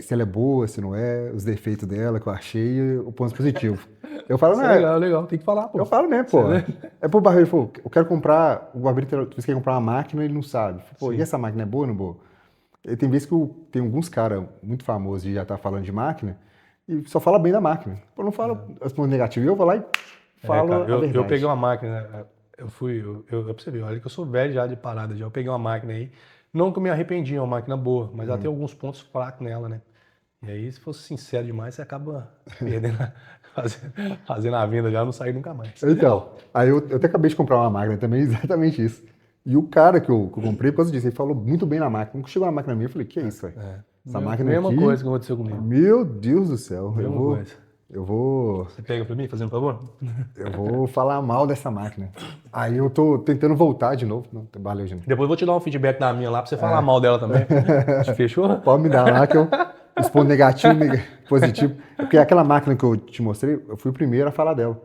se ela é boa, se não é, os defeitos dela, que eu achei, o ponto positivo. Eu falo, legal, tem que falar, pô. Eu falo mesmo, pô. É pro barbeiro, pô, eu quero comprar, o barbeiro quer comprar uma máquina, ele não sabe. Pô, e essa máquina é boa ou não é boa? E tem vezes que tem alguns caras muito famosos e já tá falando de máquina, e só fala bem da máquina. Pô, não fala as pontos negativos. Eu vou lá e falo a verdade. Eu peguei uma máquina, pra você ver, olha que eu sou velho já de parada, eu peguei uma máquina aí, Não que eu me arrependi, é uma máquina boa, mas ela tem alguns pontos fracos nela, né? E aí, se fosse sincero demais, você acaba perdendo, fazendo a venda já, não sai nunca mais. Então, aí eu até acabei de comprar uma máquina também, exatamente isso. E o cara que eu comprei, por causa disso, ele falou muito bem na máquina. Quando chegou a máquina minha, eu falei, que é isso, velho? Essa máquina Mesma aqui, coisa que aconteceu comigo. meu Deus do céu, Mesma coisa. eu vou Você pega pra mim, fazendo um favor? Eu vou falar mal dessa máquina. Aí eu tô tentando voltar de novo. Não, valeu, gente. Depois eu vou te dar um feedback da minha lá pra você falar mal dela também. Fechou? Pode me dar lá que eu expondo negativo, positivo. Porque aquela máquina que eu te mostrei, eu fui o primeiro a falar dela.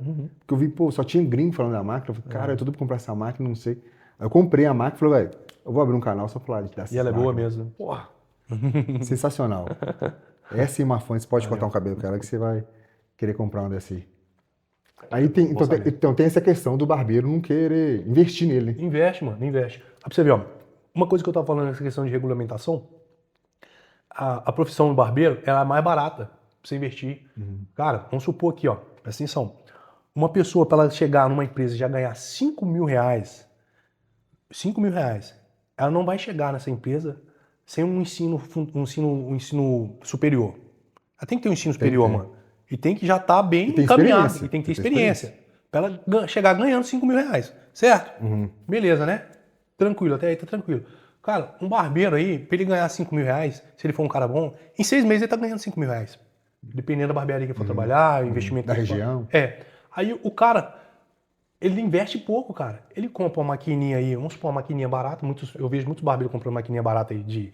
Porque eu vi, pô, só tinha gringo falando da máquina. Eu falei, cara, eu tô doido pra comprar essa máquina, não sei. Aí eu comprei a máquina e falei, velho, eu vou abrir um canal só pra falar dessa E ela é boa máquina. mesmo. Porra. Sensacional. Essa e uma fonte, você pode cortar um cabelo com ela que você vai querer comprar uma dessa aí. Aí tem, então tem essa questão do barbeiro não querer investir nele, né? Investe, mano, investe. Pra você ver, ó, uma coisa que eu tava falando nessa questão de regulamentação, a profissão do barbeiro, ela é mais barata pra você investir. Cara, vamos supor aqui, ó, presta atenção. Uma pessoa, pra ela chegar numa empresa e já ganhar 5 mil reais, ela não vai chegar nessa empresa sem um ensino superior. Ela tem que ter um ensino superior, mano. E tem que já estar bem encaminhado. E tem que ter experiência. Pra ela chegar ganhando 5 mil reais. Certo? Beleza, né? Tranquilo, até aí tá tranquilo. Cara, um barbeiro aí, pra ele ganhar 5 mil reais, se ele for um cara bom, em 6 meses ele tá ganhando 5 mil reais. Dependendo da barbearia que for trabalhar, o investimento Da que ele for. região. Aí o cara, ele investe pouco, cara. Ele compra uma maquininha aí, vamos supor uma maquininha barata. Eu vejo muitos barbeiros comprando maquininha barata aí de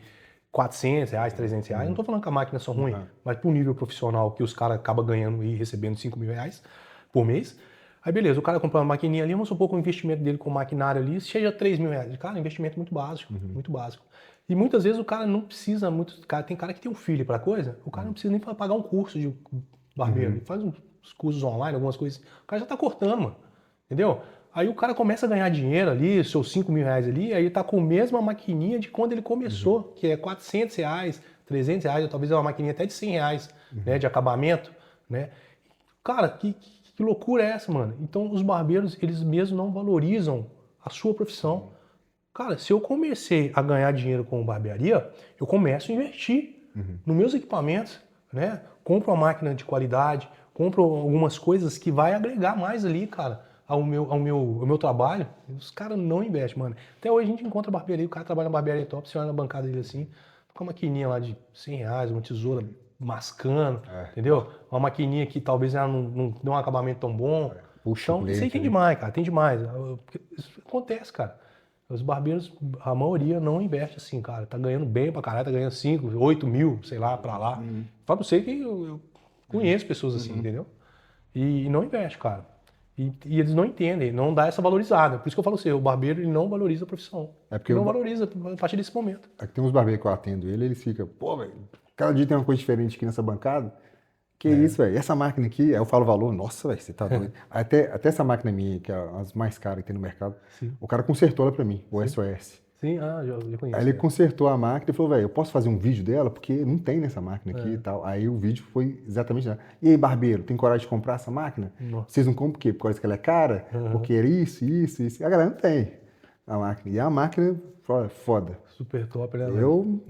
400 reais, 300 reais. Não tô falando que a máquina são ruins, mas pro nível profissional que os caras acabam ganhando e recebendo 5 mil reais por mês. Aí beleza, o cara compra uma maquininha ali, vamos supor que o investimento dele com maquinário ali seja 3 mil reais. Cara, investimento muito básico, muito básico. E muitas vezes o cara não precisa muito. Tem cara que tem um filho pra coisa, o cara não precisa nem pagar um curso de barbeiro. Ele faz uns cursos online, algumas coisas. O cara já tá cortando, mano. Entendeu? Aí o cara começa a ganhar dinheiro ali, seus 5 mil reais ali, aí tá com a mesma maquininha de quando ele começou, que é 400 reais, 300 reais, ou talvez é uma maquininha até de 100 reais, né, de acabamento, né? Cara, que loucura é essa, mano? Então os barbeiros, eles mesmos não valorizam a sua profissão. Cara, se eu comecei a ganhar dinheiro com barbearia, eu começo a investir nos meus equipamentos, né? Compro uma máquina de qualidade, compro algumas coisas que vai agregar mais ali, cara, ao meu trabalho. Os caras não investem, mano. Até hoje a gente encontra barbearia, o cara trabalha na barbearia top, você olha na bancada dele assim, com uma maquininha lá de 100 reais, uma tesoura mascando, entendeu? Uma maquininha que talvez ela não dê um acabamento tão bom. Puxa, Então, isso aí tem demais, cara, tem demais. Isso acontece, cara. Os barbeiros, a maioria não investe assim, cara. Tá ganhando bem pra caralho, tá ganhando 5, 8 mil, sei lá, pra lá. Fala pra você que eu conheço pessoas assim, entendeu? E não investe, cara. E eles não entendem, não dá essa valorizada. Por isso que eu falo assim, o barbeiro ele não valoriza a profissão. É porque Ele não valoriza a partir desse momento. É que tem uns barbeiros que eu atendo eles ficam, pô, velho, cada dia tem uma coisa diferente aqui nessa bancada. Que isso, velho? Essa máquina aqui, aí eu falo o valor, nossa, velho, você tá doido. Até essa máquina minha, que é as mais caras que tem no mercado, o cara consertou ela pra mim, o SOS. Sim, já conheço. Aí ele consertou a máquina e falou, velho, eu posso fazer um vídeo dela? Porque não tem nessa máquina aqui e tal. Aí o vídeo foi exatamente isso. E aí, barbeiro, tem coragem de comprar essa máquina? Nossa. Vocês não compram por quê? Por causa que ela é cara? Porque era isso. A galera não tem a máquina. E a máquina, foda. Super top, né? Eu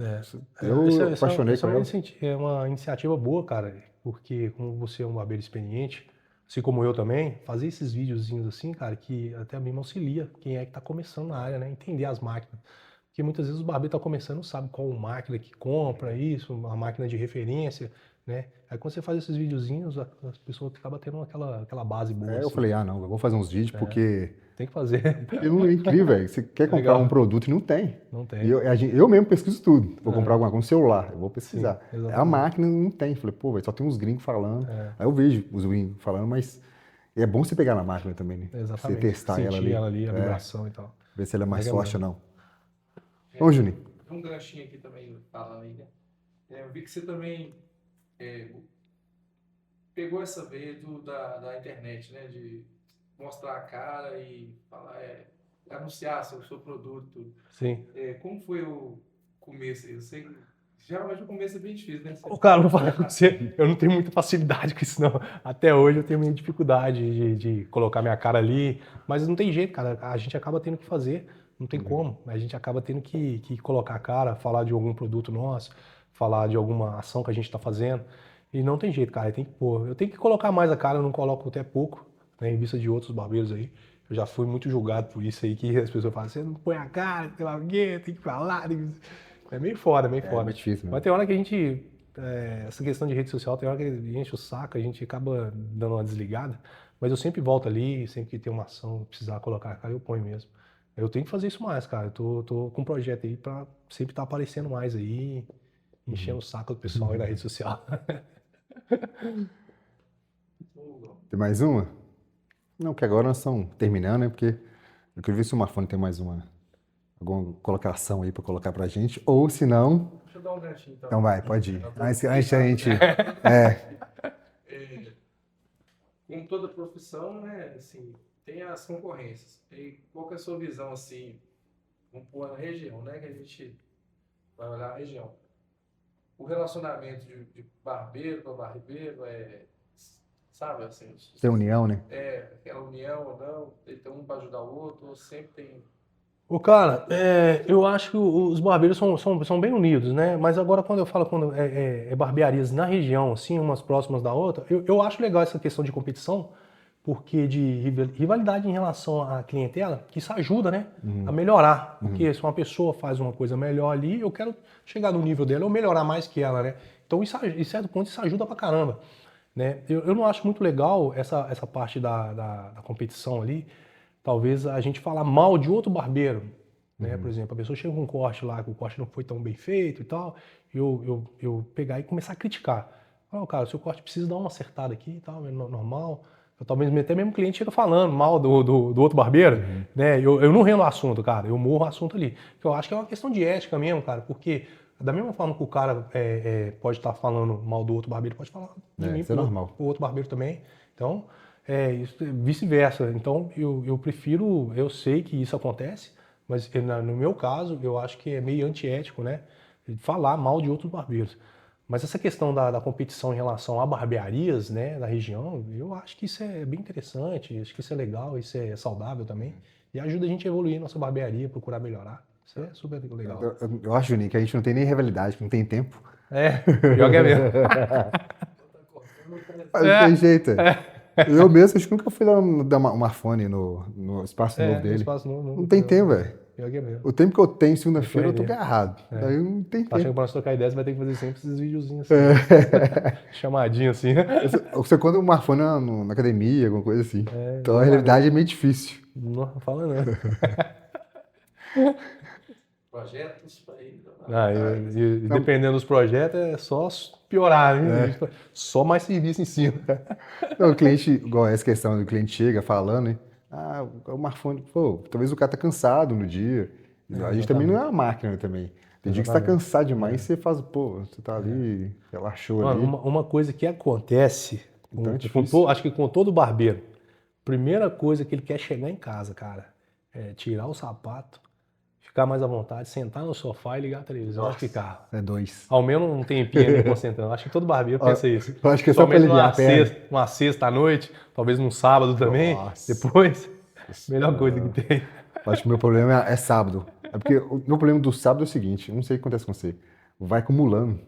apaixonei com ela. É uma iniciativa boa, cara, porque como você é um barbeiro experiente, assim como eu também, fazer esses videozinhos assim, cara, que até mesmo auxilia quem é que tá começando na área, né? Entender as máquinas. Porque muitas vezes o barbeiro tá começando, não sabe qual máquina que compra isso, uma máquina de referência, né? Aí quando você faz esses videozinhos, as pessoas acabam tendo aquela base boa. Eu falei, não, eu vou fazer uns vídeos porque... Tem que fazer. É incrível, velho. Você quer comprar um produto e não tem. Não tem. E eu mesmo pesquiso tudo. Vou comprar alguma coisa, um celular, eu vou pesquisar. Sim, a máquina não tem. Falei, pô, velho, só tem uns gringos falando. Aí eu vejo os gringos falando, mas é bom você pegar na máquina também, né? Exatamente. Você testar sentir ela ali. a vibração e tal. Ver se ela é mais forte ou não. É, Ô, Juninho. Um ganchinho aqui também, falando aí, né? Eu vi que você também pegou essa veia da internet, né? De mostrar a cara e falar, anunciar seu produto, tudo. Sim. Como foi o começo? Eu sei que geralmente o começo é bem difícil, né? Cara, vou falar com você, eu não tenho muita facilidade com isso, não. Até hoje eu tenho muita dificuldade de colocar minha cara ali, mas não tem jeito, cara. A gente acaba tendo que fazer, Não tem como. A gente acaba tendo que colocar a cara, falar de algum produto nosso, falar de alguma ação que a gente está fazendo. E não tem jeito, cara. Tem que pôr. Eu tenho que colocar mais a cara, eu não coloco até pouco, né, em vista de outros barbeiros aí. Eu já fui muito julgado por isso aí, que as pessoas falam, você não põe a cara, sei lá o quê, tem que falar. É meio foda, meio foda. É difícil, né? Mas tem hora que a gente, essa questão de rede social, tem hora que enche o saco, a gente acaba dando uma desligada. Mas eu sempre volto ali, sempre que tem uma ação, precisar colocar a cara, eu ponho mesmo. Eu tenho que fazer isso mais, cara. Eu tô com um projeto aí pra sempre estar aparecendo mais aí, enchendo o saco do pessoal aí na rede social. Tem mais uma? Não, que agora nós estamos terminando, né? Porque eu queria ver se o Marfone tem mais alguma colocação aí para colocar pra gente. Ou se não. Deixa eu dar um ganchinho então. Então vai, pode ir. Antes a gente. Como toda profissão, né, assim, tem as concorrências. E qual que é a sua visão, assim, vamos pôr na região, né, que a gente vai olhar a região. O relacionamento de barbeiro para barbeiro sabe, assim... Tem união, né? Aquela união ou não, tem um para ajudar o outro, ou sempre tem... Ô, cara, eu acho que os barbeiros são bem unidos, né? Mas agora quando eu falo barbearias na região, assim, umas próximas da outra, eu acho legal essa questão de competição, porque de rivalidade em relação à clientela, que isso ajuda, né? A melhorar. Porque se uma pessoa faz uma coisa melhor ali, eu quero chegar no nível dela ou melhorar mais que ela, né? Então, em certo ponto, isso ajuda pra caramba, né? Eu não acho muito legal essa parte da competição ali. Talvez a gente falar mal de outro barbeiro, né? Por exemplo, a pessoa chega com um corte lá, que o corte não foi tão bem feito e tal, eu pegar e começar a criticar. Não, cara, o seu corte precisa dar uma acertada aqui e tal, é normal. Talvez até mesmo o cliente chega falando mal do outro barbeiro, né? Eu não rendo o assunto, cara, eu morro o assunto ali. Eu acho que é uma questão de ética mesmo, cara, porque da mesma forma que o cara pode estar falando mal do outro barbeiro, pode falar de mim isso é normal. o outro barbeiro também. Então, vice-versa. Então, eu prefiro, eu sei que isso acontece, mas no meu caso, eu acho que é meio antiético, né? Falar mal de outros barbeiros. Mas essa questão da competição em relação a barbearias, né, da região, eu acho que isso é bem interessante, acho que isso é legal, isso é saudável também. E ajuda a gente a evoluir nossa barbearia, procurar melhorar. Isso é super legal. Eu acho, Juninho, que a gente não tem nem rivalidade, não tem tempo. Pior que é mesmo. Mas não tem jeito. Eu mesmo, acho que nunca fui dar uma fone no espaço novo dele. Espaço novo, não tem tempo, velho. Pior que é mesmo. O tempo que eu tenho segunda-feira, eu tô agarrado. Daí não tem Tá achando que tempo. pra nós trocar ideia, você vai ter que fazer sempre esses videozinhos assim. Chamadinho assim. Você conta uma fone na academia, alguma coisa assim. Então a realidade é meio difícil. Não fala não. Projetos para ir... Dependendo dos projetos, é só piorar, né? Só mais serviço em cima. Não, o cliente, igual essa questão do cliente chega falando, né? O Marfone, pô, talvez o cara tá cansado no dia. A gente também não é uma máquina também. Tem dia que você tá cansado demais e você faz, pô, você tá ali, relaxou ali. Uma coisa que acontece, Então acho que com todo barbeiro, primeira coisa que ele quer chegar em casa, cara, é tirar o sapato, ficar mais à vontade, sentar no sofá e ligar a televisão e ficar. É dois. Ao menos um tempinho ali concentrando. Acho que todo barbeiro pensa isso. Eu acho que é só pra aliviar a perna. Uma sexta à noite, talvez num sábado também. Nossa. Depois, melhor coisa que tem. Eu acho que o meu problema é sábado. É porque o meu problema do sábado é o seguinte, eu não sei o que acontece com você. Vai acumulando.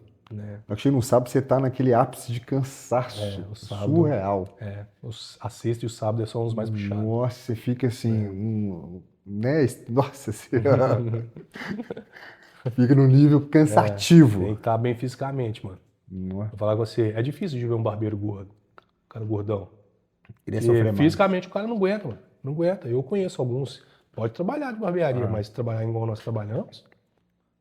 Na que chega no sábado, você tá naquele ápice de cansaço o sábado, surreal. A sexta e o sábado são os mais puxados. Nossa, você fica assim, né? Nossa, você fica num nível cansativo. Tem que estar bem fisicamente, mano. Vou falar com você, é difícil de ver um barbeiro gordo, um cara gordão. Iria sofrer mais. Fisicamente o cara não aguenta, mano. Não aguenta. Eu conheço alguns. Pode trabalhar de barbearia, mas trabalhar igual nós trabalhamos,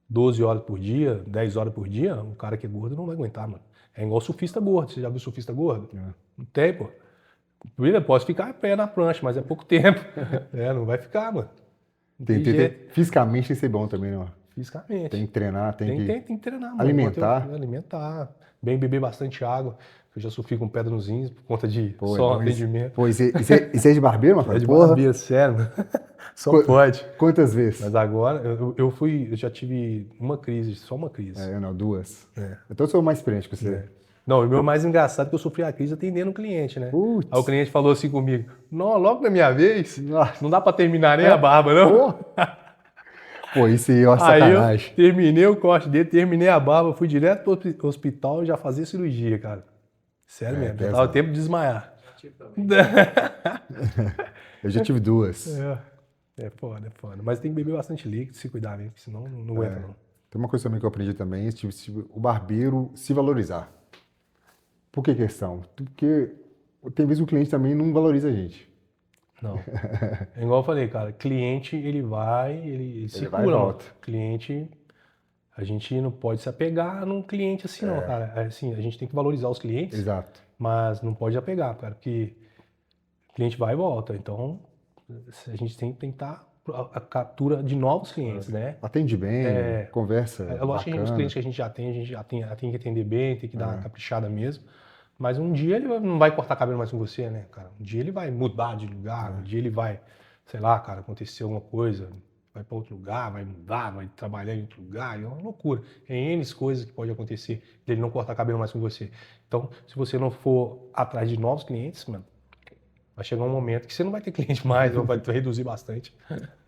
12 horas por dia, 10 horas por dia, um cara que é gordo não vai aguentar, mano. É igual surfista gordo. Você já viu surfista gordo? Não tem, pô. Pode ficar em pé na prancha, mas é pouco tempo. Não vai ficar, mano. Fisicamente tem que ser bom também, não? Fisicamente. Tem que treinar, tem que treinar, mano. Alimentar. Bem beber bastante água. Eu já sofri com pedra nos rins por conta de só atendimento. Pô, isso é de barbeiro, mano? É de barbeiro, sério, mano. Só pode. Quantas vezes? Mas agora, eu já tive uma crise, só uma crise. Não, duas. Então eu sou mais experiente que você. Não, o meu mais engraçado é que eu sofri a crise atendendo o cliente, né? Putz. Aí o cliente falou assim comigo, não, logo na minha vez, não dá pra terminar nem a barba, não? Pô, isso aí é uma Aí eu sacanagem. terminei o corte dele, terminei a barba, fui direto pro hospital e já fazia cirurgia, cara. Sério É, mesmo, já tava pesado. tempo de desmaiar. Já tive também. Eu já tive duas. É foda, é foda. Mas tem que beber bastante líquido, se cuidar mesmo, senão não aguenta não. Tem uma coisa também que eu aprendi também, o barbeiro se valorizar. Por que questão? Porque tem vezes o cliente também não valoriza a gente. Não. É igual eu falei, cara, cliente ele se vai e cura, mano. volta. Cliente, a gente não pode se apegar num cliente assim, não, cara. Assim, a gente tem que valorizar os clientes, Exato. mas não pode apegar, cara, porque o cliente vai e volta. Então, a gente tem que tentar a captura de novos clientes, né? Atende bem, conversa É lógico que os bacana. clientes que a gente já tem que atender bem, tem que dar uma caprichada mesmo. Mas um dia ele não vai cortar cabelo mais com você, né, cara? Um dia ele vai mudar de lugar, um dia ele vai, sei lá, cara, acontecer alguma coisa, vai para outro lugar, vai mudar, vai trabalhar em outro lugar, é uma loucura. Tem N coisas que pode acontecer dele não cortar cabelo mais com você. Então, se você não for atrás de novos clientes, mano, vai chegar um momento que você não vai ter cliente mais, ou vai reduzir bastante.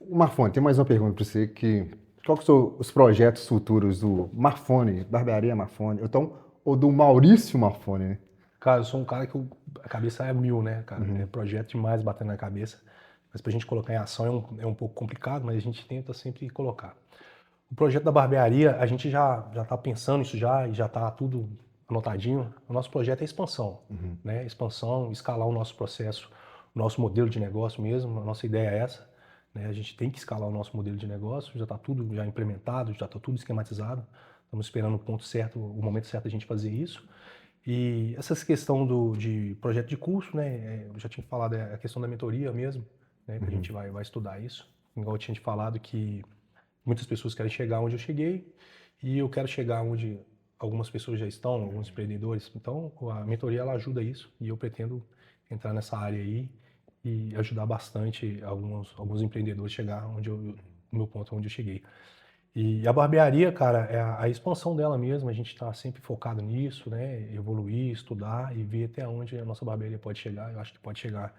Marfone, tem mais uma pergunta para você qual que são os projetos futuros do Marfone, Barbearia Marfone, ou do Maurício Marfone, né? Cara, eu sou um cara que a cabeça é mil, né, cara? É projeto demais batendo na cabeça. Mas pra gente colocar em ação é um pouco complicado, mas a gente tenta sempre colocar. O projeto da barbearia, a gente já tá pensando isso já, e já tá tudo anotadinho. O nosso projeto é expansão, né? Expansão, escalar o nosso processo, o nosso modelo de negócio mesmo. A nossa ideia é essa, né? A gente tem que escalar o nosso modelo de negócio, já tá tudo já implementado, já tá tudo esquematizado. Estamos esperando o ponto certo, o momento certo da gente fazer isso. E essa questão de projeto de curso, né? Eu já tinha falado, é a questão da mentoria mesmo, né? Que a gente vai estudar isso. Igual eu tinha te falado que muitas pessoas querem chegar onde eu cheguei e eu quero chegar onde algumas pessoas já estão, alguns empreendedores. Então, a mentoria ela ajuda isso e eu pretendo entrar nessa área aí e ajudar bastante alguns empreendedores a chegar no meu ponto onde eu cheguei. E a barbearia, cara, é a expansão dela mesmo. A gente está sempre focado nisso, né? Evoluir, estudar e ver até onde a nossa barbearia pode chegar. Eu acho que pode chegar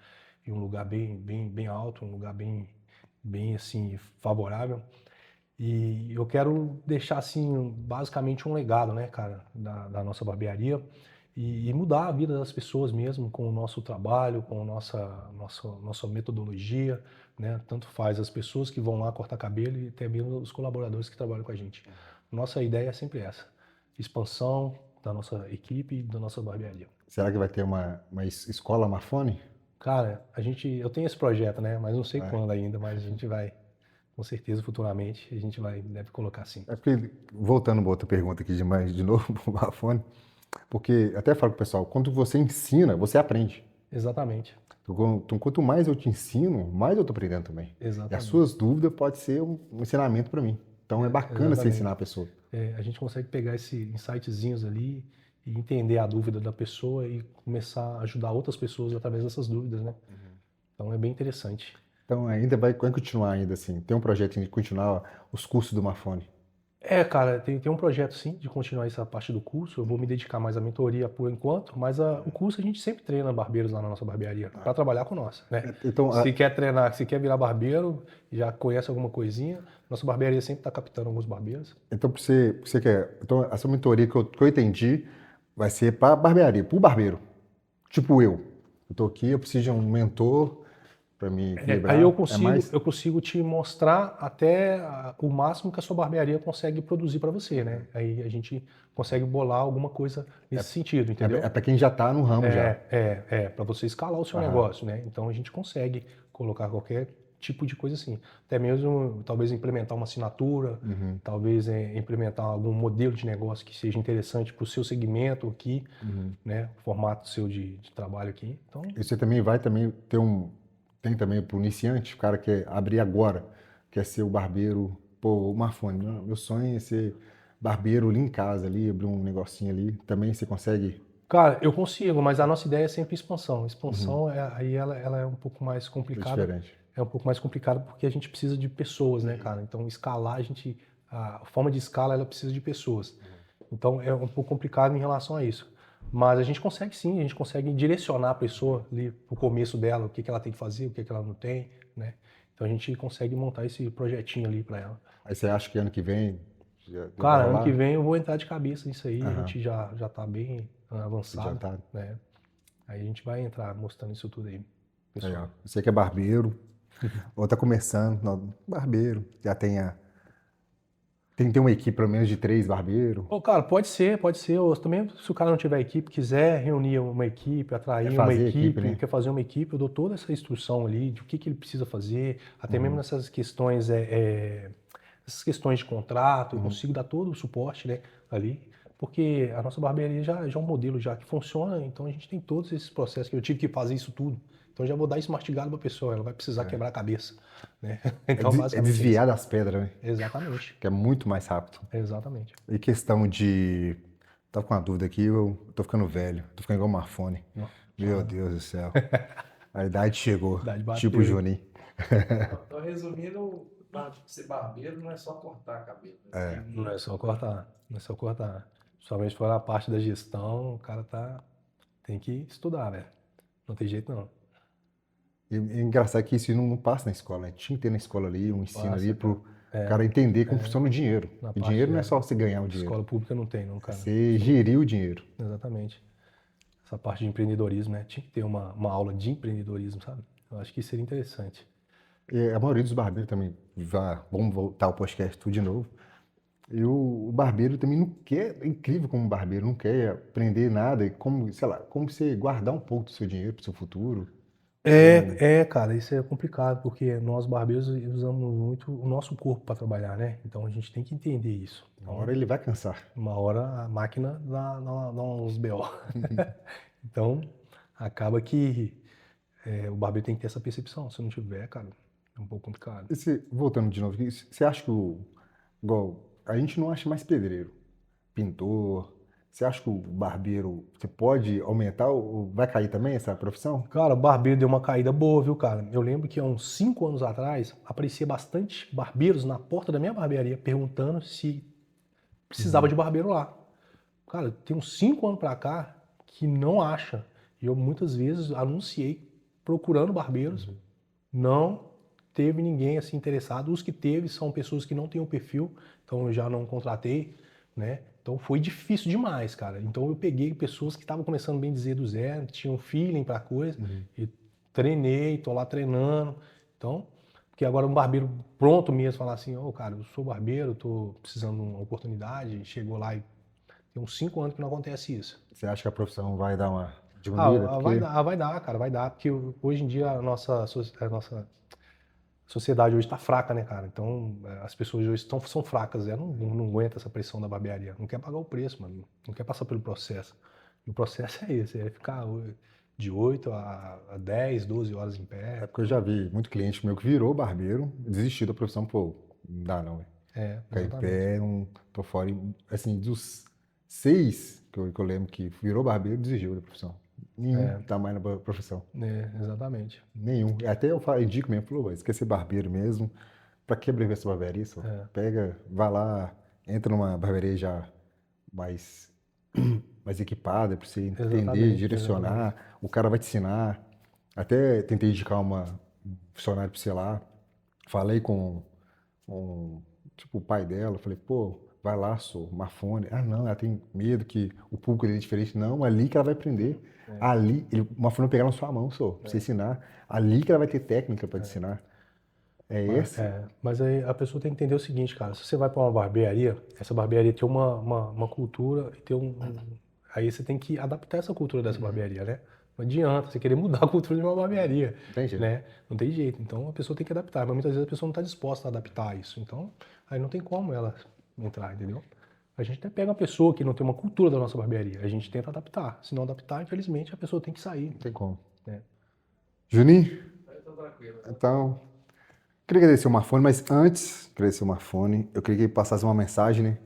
em um lugar bem alto, um lugar bem assim favorável. E eu quero deixar assim basicamente um legado, né, cara, da nossa barbearia e mudar a vida das pessoas mesmo com o nosso trabalho, com a nossa metodologia, né? Tanto faz as pessoas que vão lá cortar cabelo e até mesmo os colaboradores que trabalham com a gente. Nossa ideia é sempre essa: expansão da nossa equipe e da nossa barbearia. Será que vai ter uma escola Marfone? Cara, eu tenho esse projeto, né? Mas não sei quando ainda, mas a gente vai, com certeza, futuramente, deve colocar sim. É porque, voltando uma outra pergunta aqui de novo pro Marfone, porque até falo pro pessoal, quando você ensina, você aprende. Exatamente. Então, quanto mais eu te ensino, mais eu tô aprendendo também. E as Exatamente. suas dúvidas podem ser um ensinamento para mim. Então é bacana você Exatamente. ensinar a pessoa. A gente consegue pegar esses insightzinhos ali e entender a dúvida da pessoa e começar a ajudar outras pessoas através dessas dúvidas, né? Então é bem interessante. Então ainda vai continuar ainda assim. Tem um projeto de continuar os cursos do Marfone. Cara, tem um projeto sim de continuar essa parte do curso. Eu vou me dedicar mais à mentoria por enquanto, mas o curso a gente sempre treina barbeiros lá na nossa barbearia para trabalhar com nós, né? Então, Se quer treinar, se quer virar barbeiro, já conhece alguma coisinha, nossa barbearia sempre está captando alguns barbeiros. então você quer. Então, essa mentoria que eu entendi vai ser para barbearia, para o barbeiro. Tipo eu. Eu tô aqui, eu preciso de um mentor para me equilibrar. Aí eu mais... consigo te mostrar até o máximo que a sua barbearia consegue produzir para você, né? Aí a gente consegue bolar alguma coisa nesse sentido, entendeu? É para quem já está no ramo já. Para você escalar o seu negócio, né? Então a gente consegue colocar qualquer tipo de coisa assim. Até mesmo, talvez, implementar uma assinatura, talvez implementar algum modelo de negócio que seja interessante para o seu segmento aqui, né? O formato seu de trabalho aqui. Então, E você também vai também ter tem também para o iniciante, o cara quer abrir agora, quer ser o barbeiro, pô, o Marfone, meu sonho é ser barbeiro ali em casa, ali, abrir um negocinho ali, também você consegue? cara, eu consigo, mas a nossa ideia é sempre expansão. Expansão, aí ela é um pouco mais É complicada. diferente. É um pouco mais complicado porque a gente precisa de pessoas, né, cara? Então, escalar, a forma de escala, ela precisa de pessoas. Então, é um pouco complicado em relação a isso. Mas a gente consegue sim, a gente consegue direcionar a pessoa ali pro começo dela, o que ela tem que fazer, o que ela não tem, né? Então a gente consegue montar esse projetinho ali para ela. Aí você acha que ano que vem já vai Cara, ano rolar? que vem eu vou entrar de cabeça nisso aí, a Aham. gente já tá bem avançado, Já tá. né? Aí a gente vai entrar mostrando isso tudo aí, Aí, pessoal. ó. Você que é barbeiro, ou tá começando, não, barbeiro, já tem que ter uma equipe pelo menos de 3 barbeiros. Ô, cara, pode ser. Ou também, se o cara não tiver equipe, quiser reunir uma equipe, atrair Quer uma fazer equipe, né? quer fazer uma equipe, eu dou toda essa instrução ali de o que ele precisa fazer, até Uhum. mesmo nessas questões, essas questões de contrato, eu Uhum. consigo dar todo o suporte, né, ali, porque a nossa barbearia já é um modelo já que funciona, então a gente tem todos esses processos que eu tive que fazer isso tudo. Então eu já vou dar isso mastigado para a pessoa, ela vai precisar quebrar a cabeça, né? Então, É basicamente desviar das pedras, né? é isso. Exatamente, Que é muito mais rápido. exatamente. E questão de... Tava com uma dúvida aqui, eu tô ficando velho, tô ficando igual o Marfone. Não, Meu Deus do céu. A idade chegou, A idade bateu, tipo o hein? Juninho. Então, resumindo, ser barbeiro não é só cortar cabelo. Né? Não é só cortar, não é só cortar. Principalmente for a parte da gestão, o cara tem que estudar, velho. Não tem jeito não. E é engraçado que isso não passa na escola, né? Tinha que ter na escola ali, um ensino Passa, ali pro cara entender como funciona o dinheiro. Na O parte dinheiro não é da só você ganhar o dinheiro, escola pública não tem, não, é cara. você gerir o dinheiro. Exatamente. Essa parte de empreendedorismo, né? Tinha que ter uma aula de empreendedorismo, sabe? Eu acho que seria interessante. E a maioria dos barbeiros também, vamos voltar ao podcast tudo de novo. E o barbeiro também não quer, é incrível como o barbeiro não quer aprender nada, e como, sei lá, como você guardar um pouco do seu dinheiro para o seu futuro. Cara, isso é complicado, porque nós barbeiros usamos muito o nosso corpo para trabalhar, né? Então a gente tem que entender isso. Uma hora ele vai cansar. Uma hora a máquina dá uns BO. Então, acaba que o barbeiro tem que ter essa percepção. Se não tiver, cara, é um pouco complicado. E voltando de novo aqui, você acha que igual, a gente não acha mais pedreiro, pintor, você acha que o barbeiro, você pode aumentar ou vai cair também essa profissão? Cara, o barbeiro deu uma caída boa, viu, cara? Eu lembro que há uns 5 anos atrás, aparecia bastante barbeiros na porta da minha barbearia perguntando se precisava de barbeiro lá. Cara, tem uns 5 anos pra cá que não acha. E eu muitas vezes anunciei procurando barbeiros. Não teve ninguém assim interessado. Os que teve são pessoas que não têm o perfil, então eu já não contratei, né? Então foi difícil demais, cara. Então eu peguei pessoas que estavam começando bem dizer do zero, que tinham feeling pra coisa, e treinei, tô lá treinando. Então, porque agora um barbeiro pronto mesmo falar assim, ô cara, eu sou barbeiro, tô precisando de uma oportunidade, chegou lá e tem uns 5 anos que não acontece isso. Você acha que a profissão vai dar uma diminuída? Vai dar, cara, vai dar, porque hoje em dia a nossa sociedade hoje está fraca, né, cara? Então as pessoas hoje são fracas, não aguentam essa pressão da barbearia, não quer pagar o preço, mano, não quer passar pelo processo. E o processo é esse, é ficar de 8 a 10, 12 horas em pé. É porque eu já vi muito cliente meu que virou barbeiro, desistiu da profissão, pô, não dá não, velho. Ficar em pé, não tô fora. Assim, dos 6 que eu lembro que virou barbeiro, desistiu da profissão. Nenhum tá mais na profissão. Exatamente. Nenhum. Até eu indico mesmo, falou, esquecer barbeiro mesmo. Pra que abrir essa barbearia? Só? Pega, vai lá, entra numa barbearia já mais equipada pra você entender, direcionar. O cara vai te ensinar. Até tentei indicar um funcionário pra você lá. Falei com tipo, o pai dela. Falei, pô, vai lá, sou Marfone. Ah, não, ela tem medo que o público dele é diferente. Não, ali que ela vai aprender. Ali, o Marfone vai pegar na sua mão, só, pra você ensinar. Ali que ela vai ter técnica pra te ensinar. Mas aí a pessoa tem que entender o seguinte, cara, se você vai para uma barbearia, essa barbearia tem uma cultura e tem aí você tem que adaptar essa cultura dessa barbearia, né? Não adianta você querer mudar a cultura de uma barbearia, Tem jeito. né? Não tem jeito. Então a pessoa tem que adaptar, mas muitas vezes a pessoa não está disposta a adaptar isso. Então aí não tem como ela entrar, entendeu? A gente até pega uma pessoa que não tem uma cultura da nossa barbearia, a gente tenta adaptar. Se não adaptar, infelizmente a pessoa tem que sair. Não tem como. É. Juninho? Então, tranquilo. Então, queria agradecer o Marfone, mas antes de agradecer o Marfone, eu queria que ele passasse uma mensagem, né,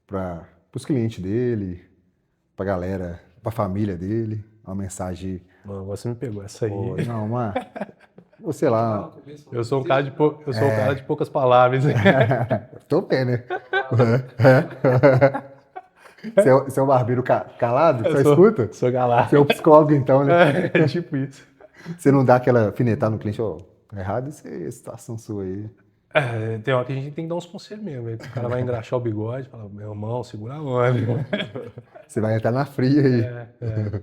para os clientes dele, pra galera, pra família dele, uma mensagem. Mano, você me pegou essa aí. Pô, não, ou sei lá. Eu sou um cara de poucas palavras. Tô bem, né? Você é um barbeiro calado? Você escuta? Sou galado. Você é um psicólogo, então, né? É tipo isso. Você não dá aquela alfinetada no cliente, ó, Errado essa situação sua aí. Tem hora que a gente tem que dar uns conselhos mesmo. O cara vai engraxar o bigode, fala, meu irmão, segura a onda. Você vai entrar na fria aí. É.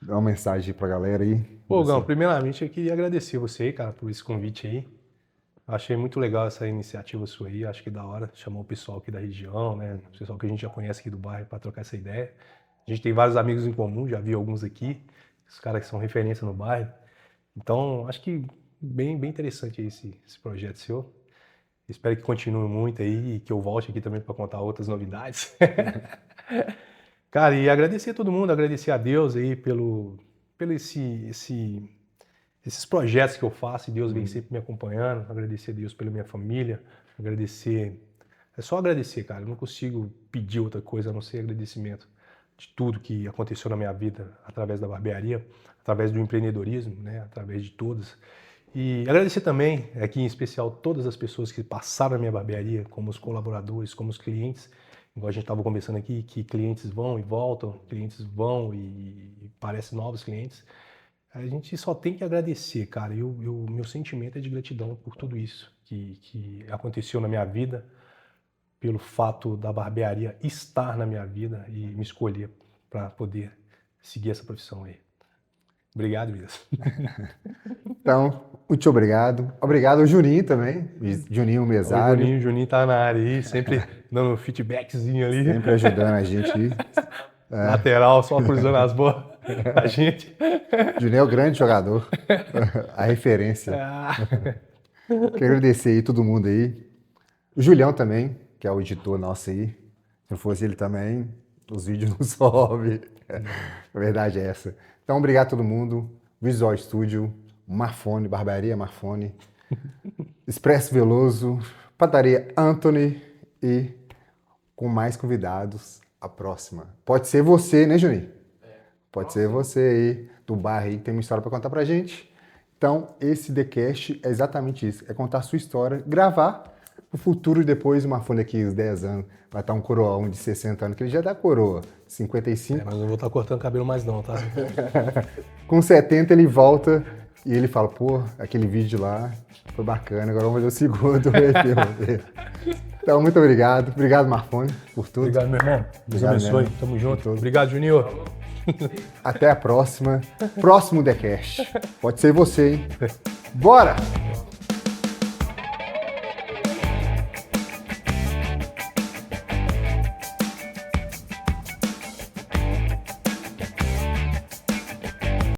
Dá uma mensagem pra galera aí. Pô, Gão, primeiramente eu queria agradecer você aí, cara, por esse convite aí. Achei muito legal essa iniciativa sua aí, acho que da hora. Chamou o pessoal aqui da região, né? O pessoal que a gente já conhece aqui do bairro para trocar essa ideia. A gente tem vários amigos em comum, já vi alguns aqui, os caras que são referência no bairro. Então, acho que bem interessante esse projeto seu. Espero que continue muito aí e que eu volte aqui também para contar outras novidades. Cara, e agradecer a todo mundo, agradecer a Deus aí pelo esses projetos que eu faço, e Deus vem sempre me acompanhando. Agradecer a Deus pela minha família, agradecer. É só agradecer, cara. Eu não consigo pedir outra coisa a não ser agradecimento de tudo que aconteceu na minha vida através da barbearia, através do empreendedorismo, né? Através de todas. E agradecer também, aqui em especial, todas as pessoas que passaram na minha barbearia, como os colaboradores, como os clientes. Igual a gente estava conversando aqui, que clientes vão e voltam, clientes vão e parecem novos clientes. A gente só tem que agradecer, cara. Meu sentimento é de gratidão por tudo isso que aconteceu na minha vida, pelo fato da barbearia estar na minha vida e me escolher para poder seguir essa profissão aí. Obrigado, Vilas. Então, muito obrigado. Obrigado ao Juninho também, Juninho Mesário. O Juninho tá na área aí, sempre dando um feedbackzinho ali. Sempre ajudando a gente aí. Lateral, só cruzando as bolas. A gente. Juninho é o grande jogador, a referência. Quero agradecer aí todo mundo aí. O Julião também, que é o editor nosso aí. Se não fosse ele também, os vídeos não sobem. A verdade é essa. Então, obrigado a todo mundo. Visual Studio, Marfone, Barbearia Marfone, Expresso Veloso, Padaria Anthony e com mais convidados, a próxima. Pode ser você, né, Juninho? Pode ser você aí, do bairro aí, que tem uma história para contar pra gente. Então, esse TheCast é exatamente isso. É contar a sua história, gravar o futuro depois, uma folha aqui, uns 10 anos, vai estar um coroão de 60 anos, que ele já dá coroa, 55. Mas não vou estar cortando cabelo mais não, tá? Com 70 ele volta e ele fala, pô, aquele vídeo lá foi bacana, agora vamos fazer o segundo. Então, muito obrigado. Obrigado, Marfone, por tudo. Obrigado, meu irmão. Deus abençoe. Tamo junto. Obrigado, Juninho. Até a próxima. Próximo TheCast. Pode ser você, hein? Bora!